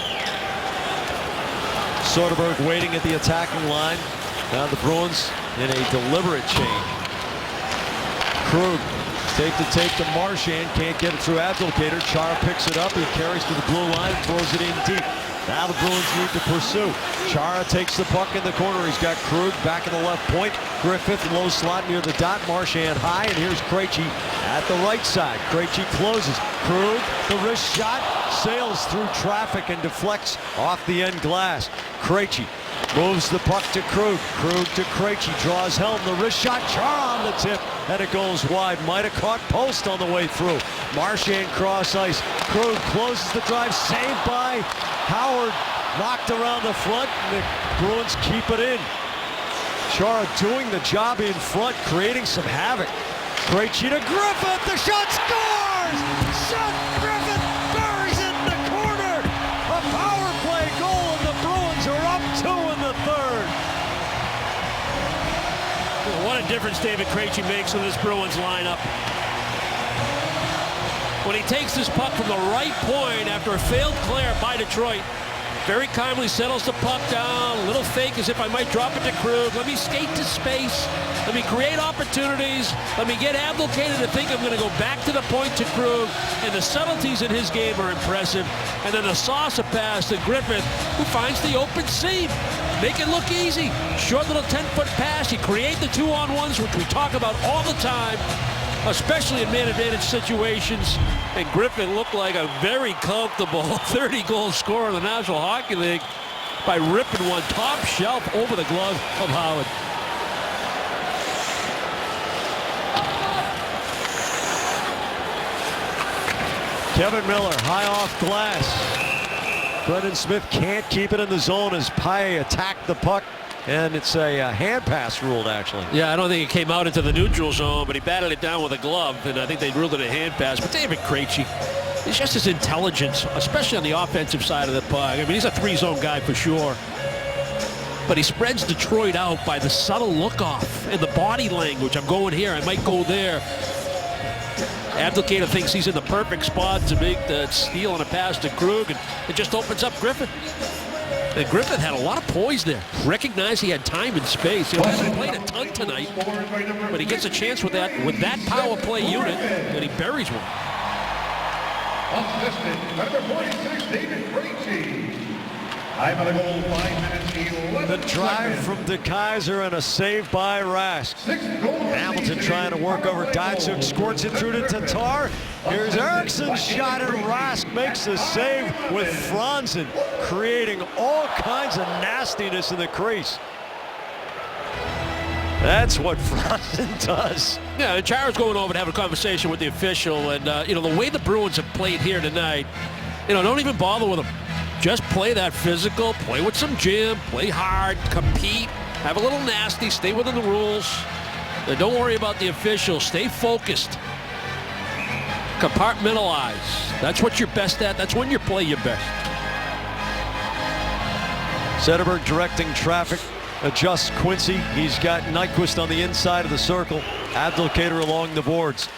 Soderberg waiting at the attacking line. Now the Bruins in a deliberate change. Krug take to Marchand, can't get it through Abdelkader. Chara picks it up, he carries to the blue line, throws it in deep. Now the Bruins need to pursue. Chara takes the puck in the corner. He's got Krug back in the left point. Griffith low slot near the dot. Marchand high, and here's Krejci at the right side. Krejci closes. Krug, the wrist shot, sails through traffic and deflects off the end glass. Krejci moves the puck to Krug. Krug to Krejci, draws Helm. The wrist shot, Chara on the tip, and it goes wide. Might have caught post on the way through. Marchand cross ice. Krug closes the drive, saved by Howard, knocked around the front, and the Bruins keep it in. Chara doing the job in front, creating some havoc. Krejci to Griffith, the shot scores! Seth Griffith buries it in the corner! A power play goal, and the Bruins are up 2 in the third. What a difference David Krejci makes in this Bruins lineup. When he takes this puck from the right point after a failed clear by Detroit, very calmly settles the puck down, a little fake as if I might drop it to Krug. Let me skate to space. Let me create opportunities. Let me get Abdelkader to think I'm going to go back to the point to Krug. And the subtleties in his game are impressive. And then the saucer pass to Griffith, who finds the open seam. Make it look easy. Short little 10-foot pass. You create the 2-on-1s, which we talk about all the time, especially in man advantage situations. And Griffin looked like a very comfortable 30-goal scorer in the National Hockey League by ripping one top shelf over the glove of Howard. Kevin Miller high off glass. Brendan Smith can't keep it in the zone as Paille attacked the puck. And it's a hand pass ruled, actually. Yeah, I don't think it came out into the neutral zone, but he batted it down with a glove, and I think they ruled it a hand pass. But David Krejci, he's just his intelligence, especially on the offensive side of the puck. I mean, he's a 3-zone guy for sure. But he spreads Detroit out by the subtle look-off and the body language. I'm going here, I might go there. Abdelkader thinks he's in the perfect spot to make the steal and a pass to Krug, and it just opens up Griffith. And Griffith had a lot of poise there. Recognized he had time and space. He hasn't played a ton tonight, but he gets a chance with that power play unit, and he buries one. Assistant number 46, David Krejci. Time of the goal, 5 minutes, 11 The drive seconds. from DeKaiser and a save by Rask. Hamilton trying to work over Datsuk, squirts it through to Tatar. Here's Eriksson's shot, and Rask makes the save with Franzen, creating all kinds of nastiness in the crease. That's what Franzen does. Yeah, and Chara's going over to have a conversation with the official, and the way the Bruins have played here tonight, don't even bother with them. Just play that physical, play with some jam, play hard, compete, have a little nasty, stay within the rules. And don't worry about the officials. Stay focused. Compartmentalize. That's what you're best at. That's when you play your best. Zetterberg directing traffic, adjusts Quincy. He's got Nyquist on the inside of the circle. Abdelkader along the boards.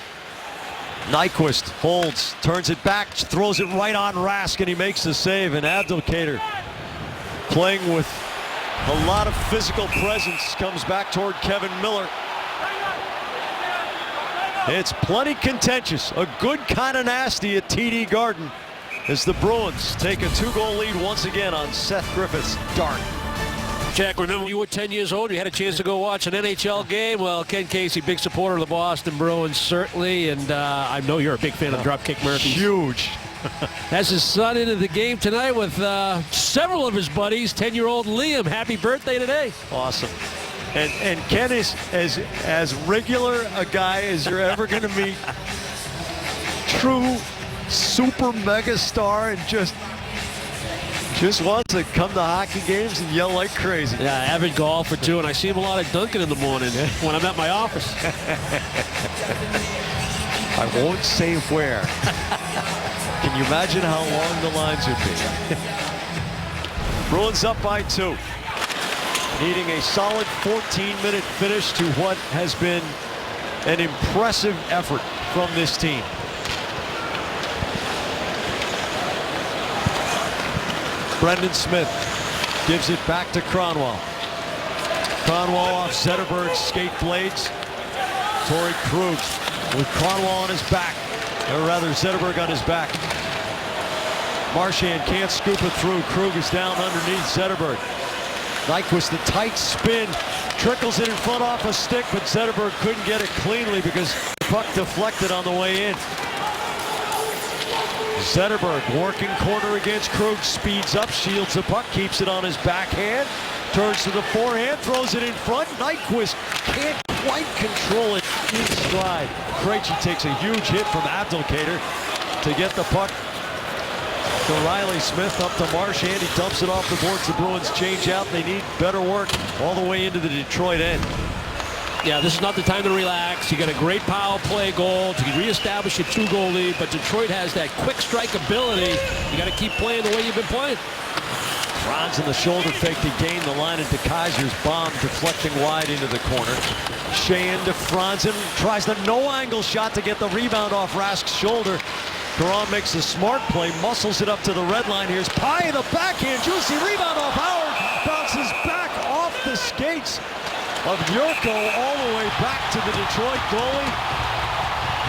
Nyquist holds, turns it back, throws it right on Rask, and he makes the save. And Abdelkader, playing with a lot of physical presence, comes back toward Kevin Miller. It's plenty contentious, a good kind of nasty at TD Garden as the Bruins take a 2-goal lead once again on Seth Griffith's dart. Jack, remember you were 10 years old, you had a chance to go watch an NHL game? Well, Ken Casey, big supporter of the Boston Bruins, certainly, and I know you're a big fan of Dropkick Murphys. Huge. Has his son into the game tonight with several of his buddies. 10-year-old Liam, happy birthday today. Awesome. And Ken is as regular a guy as you're ever going to meet. True super mega star, and just wants to come to hockey games and yell like crazy. Yeah, avid golfer too, and I see him a lot at Dunkin' in the morning when I'm at my office. I won't say where. Can you imagine how long the lines would be? Bruins up by 2. Needing a solid 14-minute finish to what has been an impressive effort from this team. Brendan Smith gives it back to Kronwall. Kronwall off Zetterberg's skate blades. Torrey Krug with Cronwall on his back, or rather Zetterberg on his back. Marchand can't scoop it through. Krug is down underneath Zetterberg. Nyquist, the tight spin, trickles it in front off a stick, but Zetterberg couldn't get it cleanly because the puck deflected on the way in. Zetterberg working corner against Krug, speeds up, shields the puck, keeps it on his backhand, turns to the forehand, throws it in front. Nyquist can't quite control it in stride. Krejci takes a huge hit from Abdelkader to get the puck to Riley Smith, up to Marchand. He dumps it off the boards. The Bruins change out. They need better work all the way into the Detroit end. Yeah, this is not the time to relax. You got a great power play goal to reestablish a 2-goal lead, but Detroit has that quick strike ability. You got to keep playing the way you've been playing. Franz in the shoulder fake to gain the line into Kaiser's bomb, deflecting wide into the corner. Sheahan to Franzen, tries the no-angle shot to get the rebound off Rask's shoulder. Caron makes a smart play, muscles it up to the red line. Here's Pye, the backhand, juicy rebound off Howard, bounces back off the skates of Yurko all the way back to the Detroit goalie.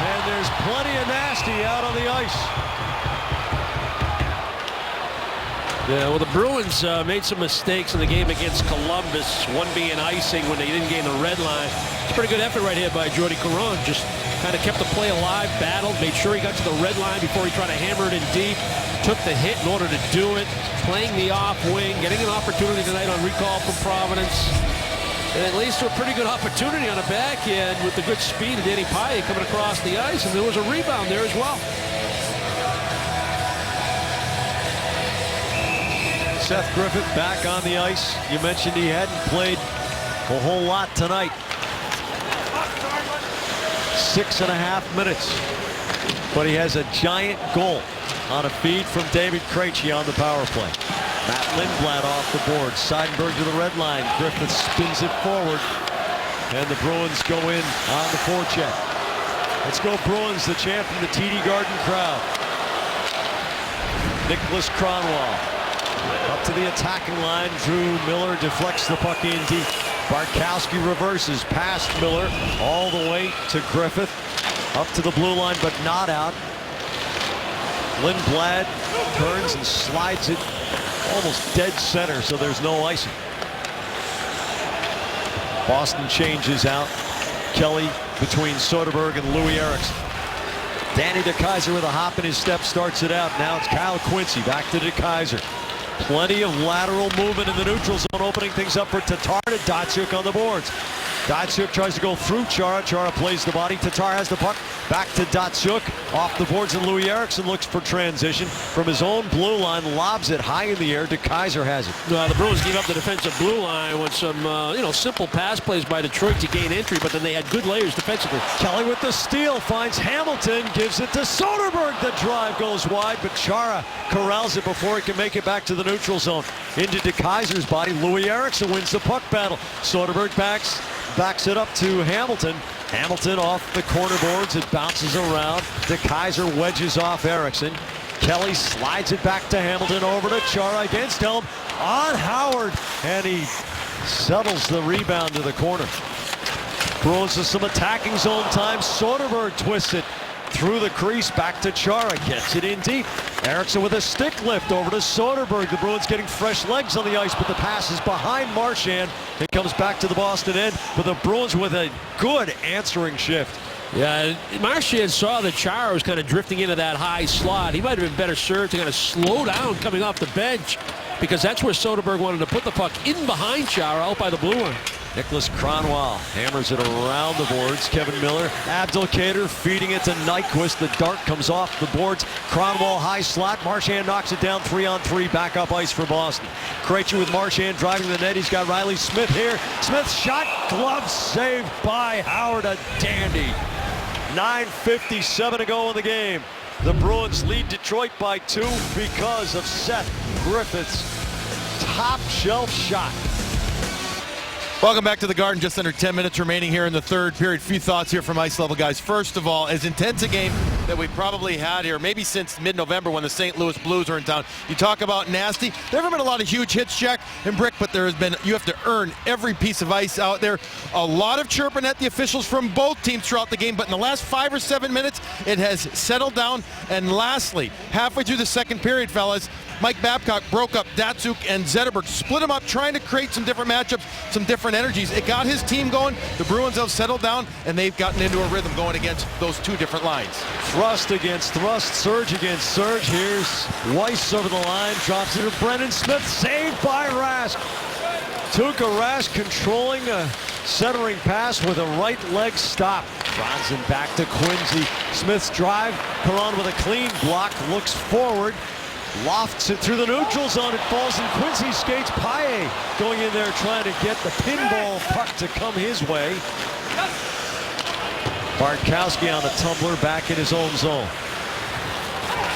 And there's plenty of nasty out on the ice. Yeah, well, the Bruins made some mistakes in the game against Columbus, one being icing when they didn't gain the red line. It's a pretty good effort right here by Jordy Caron. Just kind of kept the play alive, battled, made sure he got to the red line before he tried to hammer it in deep, took the hit in order to do it, playing the off wing, getting an opportunity tonight on recall from Providence. And it leads to a pretty good opportunity on the backhand with the good speed of Danny Pye coming across the ice, and there was a rebound there as well. Seth Griffith back on the ice. You mentioned he hadn't played a whole lot tonight. 6.5 minutes. But he has a giant goal on a feed from David Krejci on the power play. Matt Lindblad off the board. Seidenberg to the red line. Griffith spins it forward. And the Bruins go in on the forecheck. Let's go Bruins, the champ from the TD Garden crowd. Nicholas Cronwall. Up to the attacking line. Drew Miller deflects the puck in deep. Bartkowski reverses past Miller all the way to Griffith. Up to the blue line, but not out. Lindblad turns and slides it almost dead center, so there's no icing. Boston changes out. Kelly between Soderberg and Louis Eriksson. Danny DeKeyser with a hop in his step starts it out. Now it's Kyle Quincy back to DeKeyser. Plenty of lateral movement in the neutral zone, opening things up for Tatar to Datsyuk on the boards. Datsyuk tries to go through Chara. Chara plays the body. Tatar has the puck. Back to Datsyuk. Off the boards, and Louis Eriksson looks for transition. From his own blue line, lobs it high in the air. DeKeyser has it. The Bruins gave up the defensive blue line with some, simple pass plays by Detroit to gain entry, but then they had good layers defensively. Kelly with the steal, finds Hamilton, gives it to Soderberg. The drive goes wide, but Chara corrals it before he can make it back to the neutral zone. Into DeKeyser's body. Louis Eriksson wins the puck battle. Soderberg backs it up to Hamilton. Hamilton off the corner boards. It bounces around. DeKeyser wedges off Eriksson. Kelly slides it back to Hamilton, over to Chara against Helm on Howard, and he settles the rebound to the corner. Bruins with some attacking zone time. Soderberg twists it through the crease, back to Chara, gets it in deep. Eriksson with a stick lift over to Soderberg. The Bruins getting fresh legs on the ice, but the pass is behind Marchand. It comes back to the Boston end, but the Bruins with a good answering shift. Yeah, Marchand saw that Chara was kind of drifting into that high slot. He might have been better served to kind of slow down coming off the bench, because that's where Soderberg wanted to put the puck, in behind Chara, out by the blue line. Nicholas Cronwall hammers it around the boards. Kevin Miller, Abdelkader feeding it to Nyquist. The dart comes off the boards. Cronwall high slot. Marchand knocks it down 3-on-3. Back up ice for Boston. Krejci with Marchand driving the net. He's got Riley Smith here. Smith's shot, glove saved by Howard. A dandy. 9:57 to go in the game. The Bruins lead Detroit by 2 because of Seth Griffith's top shelf shot. Welcome back to the Garden. Just under 10 minutes remaining here in the third period. Few thoughts here from Ice Level guys. First of all, as intense a game that we probably had here, maybe since mid-November when the St. Louis Blues are in town. You talk about nasty. There haven't been a lot of huge hits, Jack and Brick, but there has been. You have to earn every piece of ice out there. A lot of chirping at the officials from both teams throughout the game, but in the last 5 or 7 minutes, it has settled down. And lastly, halfway through the second period, fellas, Mike Babcock broke up Datsyuk and Zetterberg, split them up, trying to create some different matchups, some different energies. It got his team going. The Bruins have settled down, and they've gotten into a rhythm going against those two different lines. Thrust against thrust, surge against surge. Here's Weiss over the line, drops it to Brendan Smith, saved by Rask. Tuukka Rask controlling a centering pass with a right leg stop. Franzen back to Quincy. Smith's drive, Caron with a clean block, looks forward. Lofts it through the neutral zone. It falls in Quincy's skates. Paille going in there trying to get the pinball puck to come his way. Bartkowski on the tumbler back in his own zone.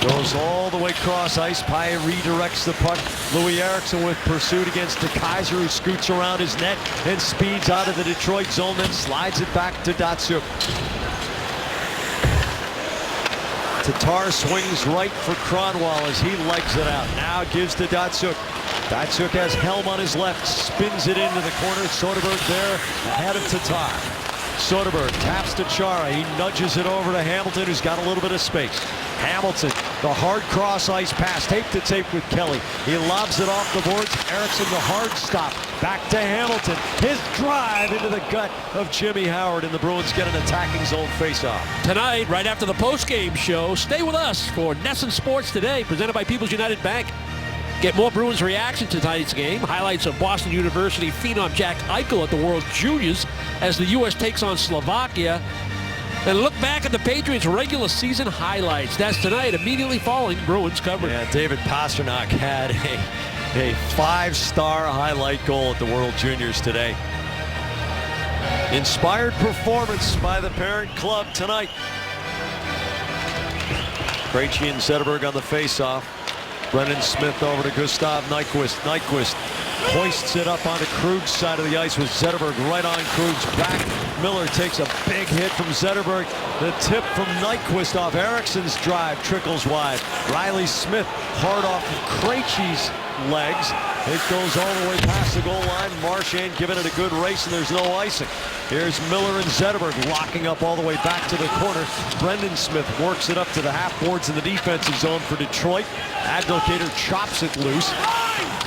Goes all the way cross ice. Paille redirects the puck. Louis Eriksson with pursuit against DeKeyser, who scoots around his net and speeds out of the Detroit zone, then slides it back to Datsyuk. Tatar swings right for Kronwall as he legs it out. Now gives to Datsyuk. Datsyuk has Helm on his left, spins it into the corner. Soderberg there ahead of Tatar. Soderberg taps to Chara. He nudges it over to Hamilton, who's got a little bit of space. Hamilton, the hard cross ice pass, tape to tape with Kelly. He lobs it off the boards. Eriksson, the hard stop. Back to Hamilton. His drive into the gut of Jimmy Howard, and the Bruins get an attacking zone faceoff. Tonight, right after the postgame show, stay with us for NESN Sports Today, presented by People's United Bank. Get more Bruins reaction to tonight's game. Highlights of Boston University phenom Jack Eichel at the World Juniors as the U.S. takes on Slovakia. And look back at the Patriots' regular season highlights. That's tonight, immediately following Bruins coverage. Yeah, David Pastrnak had a 5-star highlight goal at the World Juniors today. Inspired performance by the parent club tonight. Krejci and Zetterberg on the faceoff. Brendan Smith over to Gustav Nyquist. Nyquist hoists it up onto Krug's side of the ice with Zetterberg right on Krug's back. Miller takes a big hit from Zetterberg. The tip from Nyquist off Eriksson's drive trickles wide. Riley Smith hard off of Krejci's legs. It goes all the way past the goal line. Marchand giving it a good race, and there's no icing. Here's Miller and Zetterberg locking up all the way back to the corner. Brendan Smith works it up to the half boards in the defensive zone for Detroit. Abdelkader chops it loose.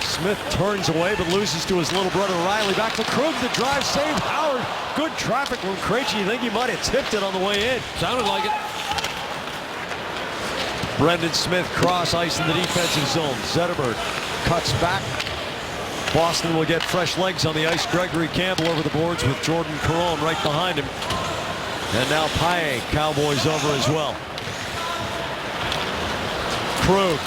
Smith turns away but loses to his little brother Riley. Back to Krug. The drive save. Howard. Good traffic from Krejci. You think he might have tipped it on the way in. Sounded like it. Brendan Smith cross ice in the defensive zone. Zetterberg cuts back. Boston will get fresh legs on the ice. Gregory Campbell over the boards with Jordan Caron right behind him. And now Paille, Cowboys over as well. Krug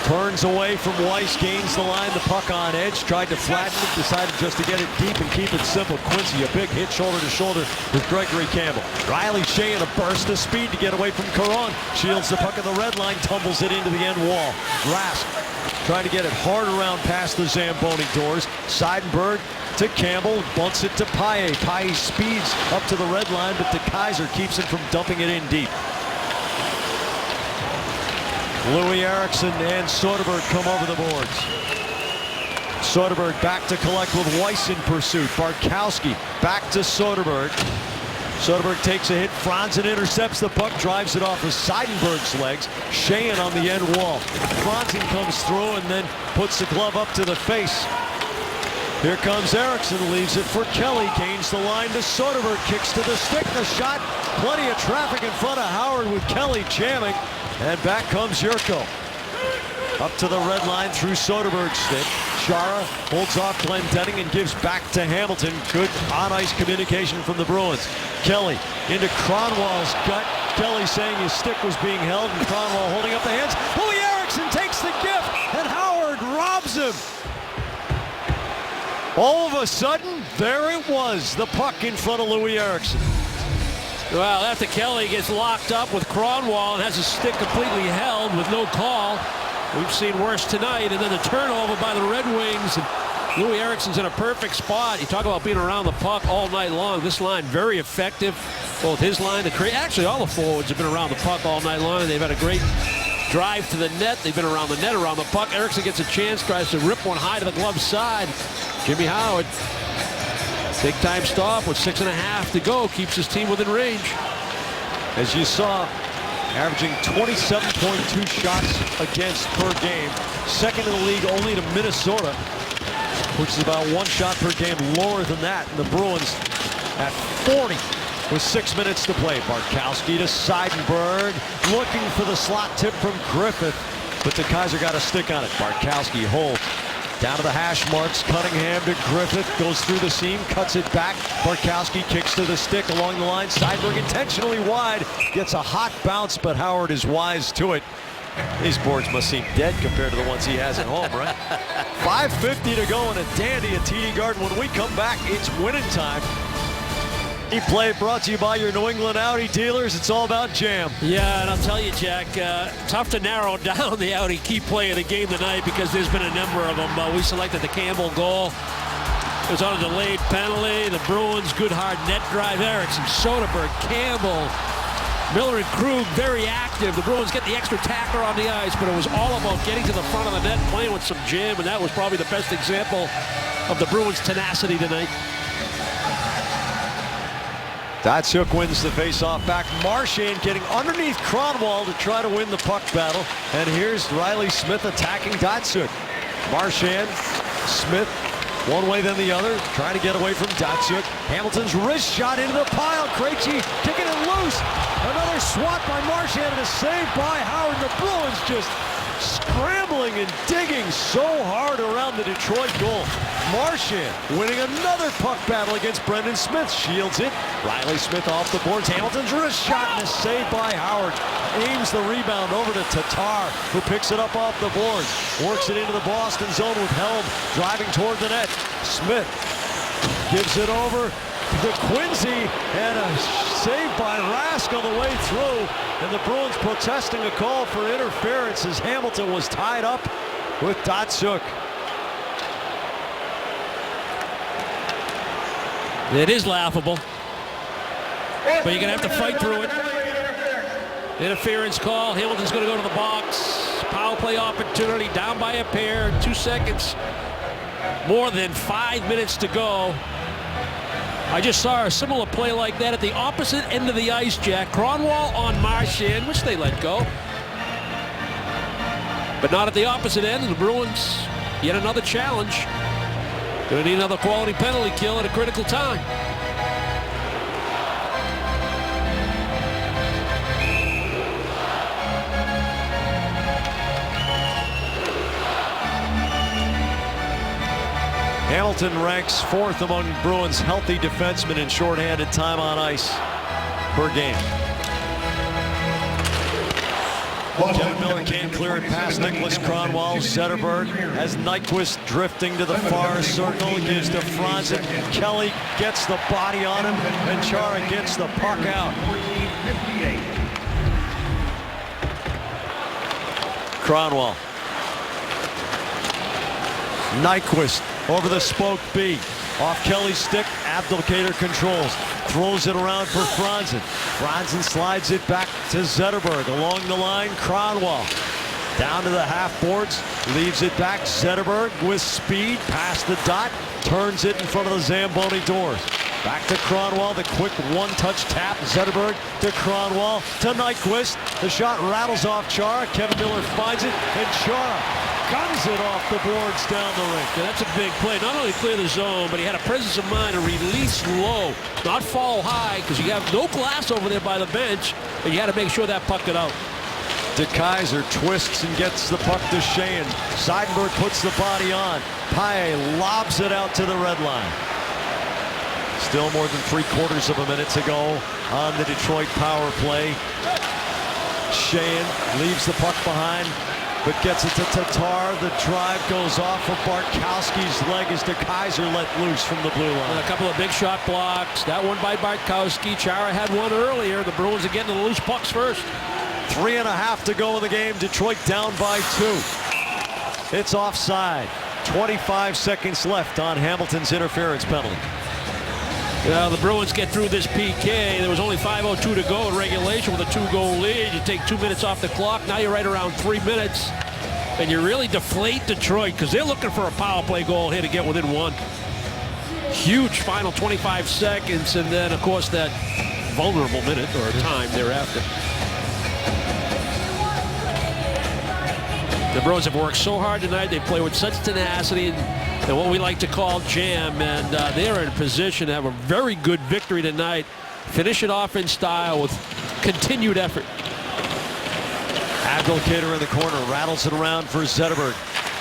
turns away from Weiss, gains the line, the puck on edge, tried to flatten it, decided just to get it deep and keep it simple. Quincy, a big hit shoulder to shoulder with Gregory Campbell. Riley Shea in a burst of speed to get away from Caron. Shields the puck at the red line, tumbles it into the end wall. Rask trying to get it hard around past the Zamboni doors. Seidenberg to Campbell, bunts it to Paille. Paille speeds up to the red line, but DeKeyser keeps him from dumping it in deep. Louis Eriksson and Soderberg come over the boards. Soderberg back to collect with Weiss in pursuit. Bartkowski back to Soderberg. Soderberg takes a hit. Franzen intercepts the puck, drives it off of Seidenberg's legs. Sheehan on the end wall. Franzen comes through and then puts the glove up to the face. Here comes Eriksson, leaves it for Kelly, gains the line to Soderberg, kicks to the stick, the shot. Plenty of traffic in front of Howard with Kelly jamming. And back comes Yurko. Up to the red line through Soderberg's stick. Chara holds off Glendening and gives back to Hamilton. Good on-ice communication from the Bruins. Kelly into Kronwall's gut. Kelly saying his stick was being held and Kronwall holding up the hands. Louis Eriksson takes the gift and Howard robs him. All of a sudden, there it was, the puck in front of Louis Eriksson. Well, after Kelly gets locked up with Kronwall and has his stick completely held with no call, we've seen worse tonight. And then the turnover by the Red Wings. And Louis Eriksson's in a perfect spot. You talk about being around the puck all night long. This line very effective. Both his line, actually all the forwards have been around the puck all night long. They've had a great drive to the net. They've been around the net, around the puck. Eriksson gets a chance, tries to rip one high to the glove side. Jimmy Howard, big time stop with 6.5 to go, keeps his team within range. As you saw, averaging 27.2 shots against per game. Second in the league only to Minnesota, which is about 1 shot per game lower than that. And the Bruins at 40 with 6 minutes to play. Bartkowski to Seidenberg, looking for the slot tip from Griffith, but the Kaiser got a stick on it. Bartkowski holds down to the hash marks. Cunningham to Griffith, goes through the seam, cuts it back. Bartkowski kicks to the stick along the line. Seidenberg intentionally wide, gets a hot bounce, but Howard is wise to it. These boards must seem dead compared to the ones he has at home, right? 5:50 to go in a dandy at TD Garden. When we come back, it's winning time. Play brought to you by your New England Audi dealers. It's all about jam. Yeah, and I'll tell you, Jack, tough to narrow down the Audi key play of the game tonight because there's been a number of them. We selected the Campbell goal. It was on a delayed penalty. The Bruins, good hard net drive. Eriksson, Soderberg, Campbell, Miller and Krug very active. The Bruins get the extra tackler on the ice, but it was all about getting to the front of the net, playing with some jam, and that was probably the best example of the Bruins' tenacity tonight. Datsyuk wins the face-off back. Marchand getting underneath Kronwall to try to win the puck battle. And here's Riley Smith attacking Datsyuk. Marchand, Smith, one way then the other, trying to get away from Datsyuk. Hamilton's wrist shot into the pile. Krejci kicking it loose. Another swat by Marchand and a save by Howard. The Bruins just scrambling and digging so hard around the Detroit goal. Marchand winning another puck battle against Brendan Smith. Shields it. Riley Smith off the boards. Hamilton's wrist shot and a save by Howard. Aims the rebound over to Tatar, who picks it up off the boards. Works it into the Boston zone with Helm driving toward the net. Smith gives it over to Quincy, and a save by Rask on the way through. And the Bruins protesting a call for interference as Hamilton was tied up with Datsyuk. It is laughable, but you're going to have to fight through it. Interference call. Hamilton's going to go to the box. Power play opportunity, down by a pair. 2 seconds. More than 5 minutes to go. I just saw a similar play like that at the opposite end of the ice, Jack. Kronwall on Marchand, which they let go. But not at the opposite end. The Bruins, yet another challenge. Going to need another quality penalty kill at a critical time. Hamilton ranks 4th among Bruins healthy defensemen in shorthanded time on ice per game. Kevin Miller can't clear it past Nicholas Kronwall. Zetterberg has Nyquist drifting to the far circle. Gives to Franzen. Kelly gets the body on him, and Chara gets the puck out. Kronwall. Nyquist over the spoke B. Off Kelly's stick, Abdelkader controls. Throws it around for Franzen. Franzen slides it back to Zetterberg. Along the line, Kronwall. Down to the half boards, leaves it back. Zetterberg with speed, past the dot, turns it in front of the Zamboni doors. Back to Kronwall, the quick one-touch tap. Zetterberg to Kronwall, to Nyquist. The shot rattles off Chara. Kevin Miller finds it, and Chara guns it off the boards down the rink. Yeah, that's a big play. Not only clear the zone, but he had a presence of mind to release low, not fall high, because you have no glass over there by the bench, and you had to make sure that puck got out. DeKaiser twists and gets the puck to Sheehan. Seidenberg puts the body on. Paille lobs it out to the red line. Still more than 3/4 of a minute to go on the Detroit power play. Sheehan leaves the puck behind, but gets it to Tatar. The drive goes off of Bartkowski's leg as DeKaiser let loose from the blue line. And a couple of big shot blocks. That one by Bartkowski. Chara had one earlier. The Bruins are getting the loose pucks first. 3.5 to go in the game. Detroit down by 2. It's offside. 25 seconds left on Hamilton's interference penalty. Well, the Bruins get through this PK. There was only 5:02 to go in regulation with a 2-goal lead. You take 2 minutes off the clock. Now you're right around 3 minutes. And you really deflate Detroit because they're looking for a power play goal here to get within one. Huge final 25 seconds, and then, of course, that vulnerable minute or time thereafter. The Bruins have worked so hard tonight. They play with such tenacity and what we like to call jam, and they're in a position to have a very good victory tonight. Finish it off in style with continued effort. Abdelkader in the corner, rattles it around for Zetterberg.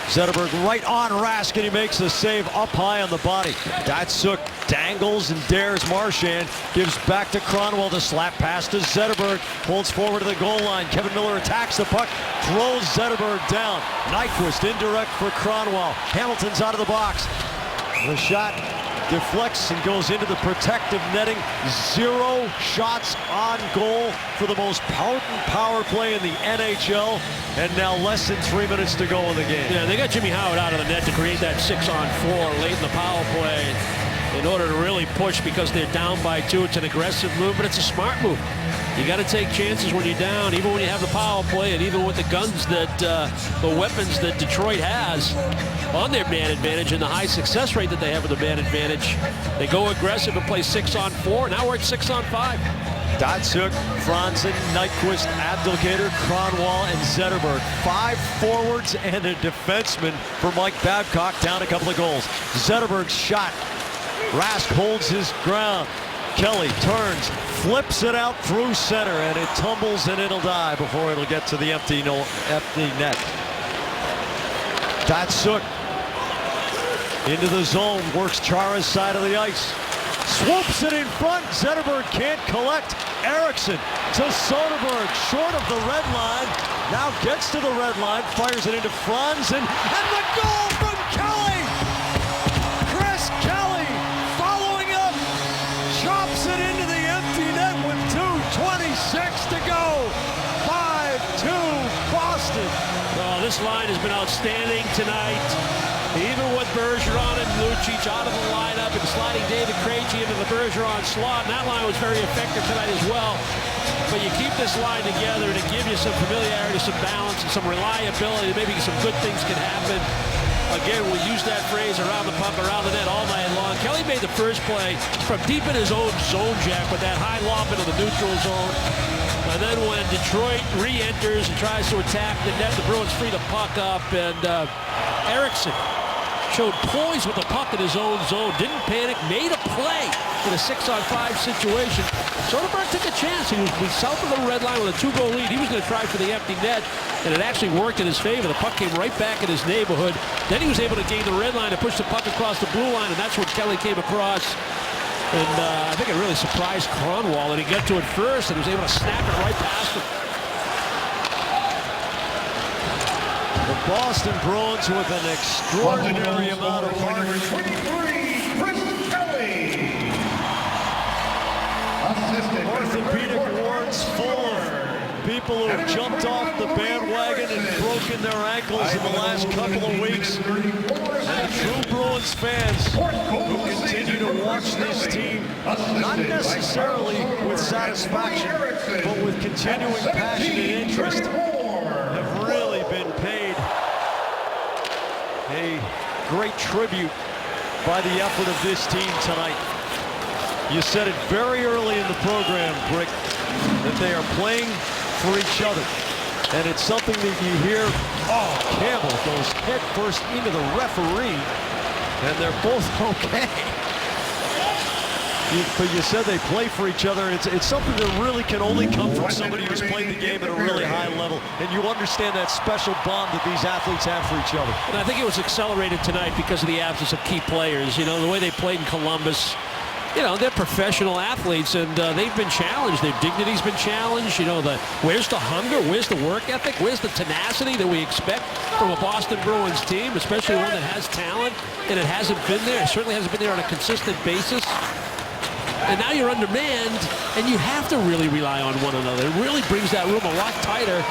Zetterberg right on Rask, and he makes the save up high on the body. Datsuk dangles and dares Marchand, gives back to Kronwall, the slap pass to Zetterberg, holds forward to the goal line. Kevin Miller attacks the puck, throws Zetterberg down. Nyquist indirect for Kronwall. Hamilton's out of the box. The shot deflects and goes into the protective netting. 0 shots on goal for the most potent power play in the NHL. And now less than 3 minutes to go in the game. Yeah, they got Jimmy Howard out of the net to create that 6-on-4 late in the power play in order to really push because they're down by 2. It's an aggressive move, but it's a smart move. You got to take chances when you're down, even when you have the power play, and even with the guns that, the weapons that Detroit has on their man advantage and the high success rate that they have with the man advantage. They go aggressive and play 6-on-4. Now we're at 6-on-5. Datsuk, Franzen, Nyquist, Abdelkader, Kronwall, and Zetterberg. 5 forwards and a defenseman for Mike Babcock, down a couple of goals. Zetterberg's shot. Rask holds his ground. Kelly turns, flips it out through center, and it tumbles and it'll die before it'll get to the empty net. Datsuk into the zone, works Chara's side of the ice. Swoops it in front. Zetterberg can't collect. Eriksson to Soderberg, short of the red line. Now gets to the red line, fires it into Franzen, and the goal from Kelly! Chris Kelly following up, chops it into the empty net with 2:26 to go. 5-2 Boston. Well, this line has been outstanding tonight. Even with Bergeron and Lucic out of the lineup and sliding David Krejci into the Bergeron slot, and that line was very effective tonight as well. But you keep this line together to give you some familiarity, some balance, and some reliability. Maybe some good things can happen. Again, we use that phrase around the puck, around the net all night long. Kelly made the first play from deep in his own zone, Jack, with that high lob into the neutral zone. And then when Detroit re-enters and tries to attack the net, the Bruins free the puck up, and Eriksson showed poise with the puck in his own zone, didn't panic, made a play in a 6-on-5 situation. Soderberg took a chance. He was south of the red line with a 2-goal lead. He was going to try for the empty net, and it actually worked in his favor. The puck came right back in his neighborhood. Then he was able to gain the red line and push the puck across the blue line, and that's when Kelly came across. And I think it really surprised Kronwall, and he got to it first, and he was able to snap it right past him. The Boston Bruins with an extraordinary amount of heart. 23, Chris Kelly. Orthopedic wards full of people who have jumped off the bandwagon and broken their ankles in the last couple of weeks. And the true Bruins fans who continue to watch this team, not necessarily with satisfaction, but with continuing passion and interest, have really been paid a great tribute by the effort of this team tonight. You said it very early in the program, Brick, that they are playing for each other. And it's something that you hear, oh, Campbell goes head first into the referee, and they're both okay. But you said they play for each other, and it's something that really can only come from somebody who's played the game at a really high level. And you understand that special bond that these athletes have for each other. And I think it was accelerated tonight because of the absence of key players. You know, the way they played in Columbus. You know, they're professional athletes, and they've been challenged. Their dignity's been challenged. You know, where's the hunger? Where's the work ethic? Where's the tenacity that we expect from a Boston Bruins team, especially one that has talent, and it hasn't been there. It certainly hasn't been there on a consistent basis. And now you're undermanned, and you have to really rely on one another. It really brings that room a lot tighter.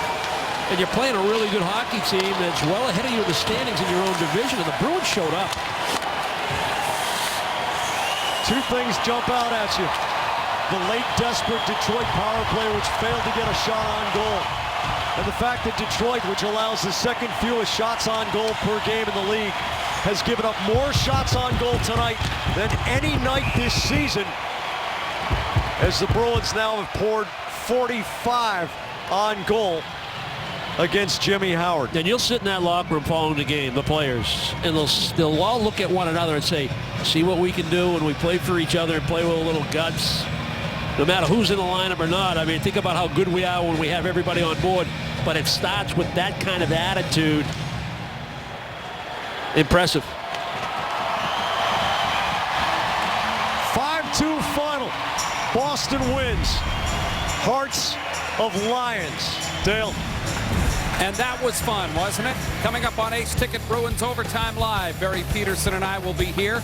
and you're playing a really good hockey team that's well ahead of you in the standings in your own division, and the Bruins showed up. Two things jump out at you. The late desperate Detroit power play, which failed to get a shot on goal. And the fact that Detroit, which allows the second fewest shots on goal per game in the league, has given up more shots on goal tonight than any night this season, as the Bruins now have poured 45 on goal against Jimmy Howard. And you'll sit in that locker room following the game, the players, and they'll all look at one another and say, see what we can do when we play for each other and play with a little guts. No matter who's in the lineup or not. I mean, think about how good we are when we have everybody on board. But it starts with that kind of attitude. Impressive. 5-2 final. Boston wins. Hearts of Lions. Dale. And that was fun, wasn't it? Coming up on Ace Ticket Bruins Overtime Live, Barry Peterson and I will be here.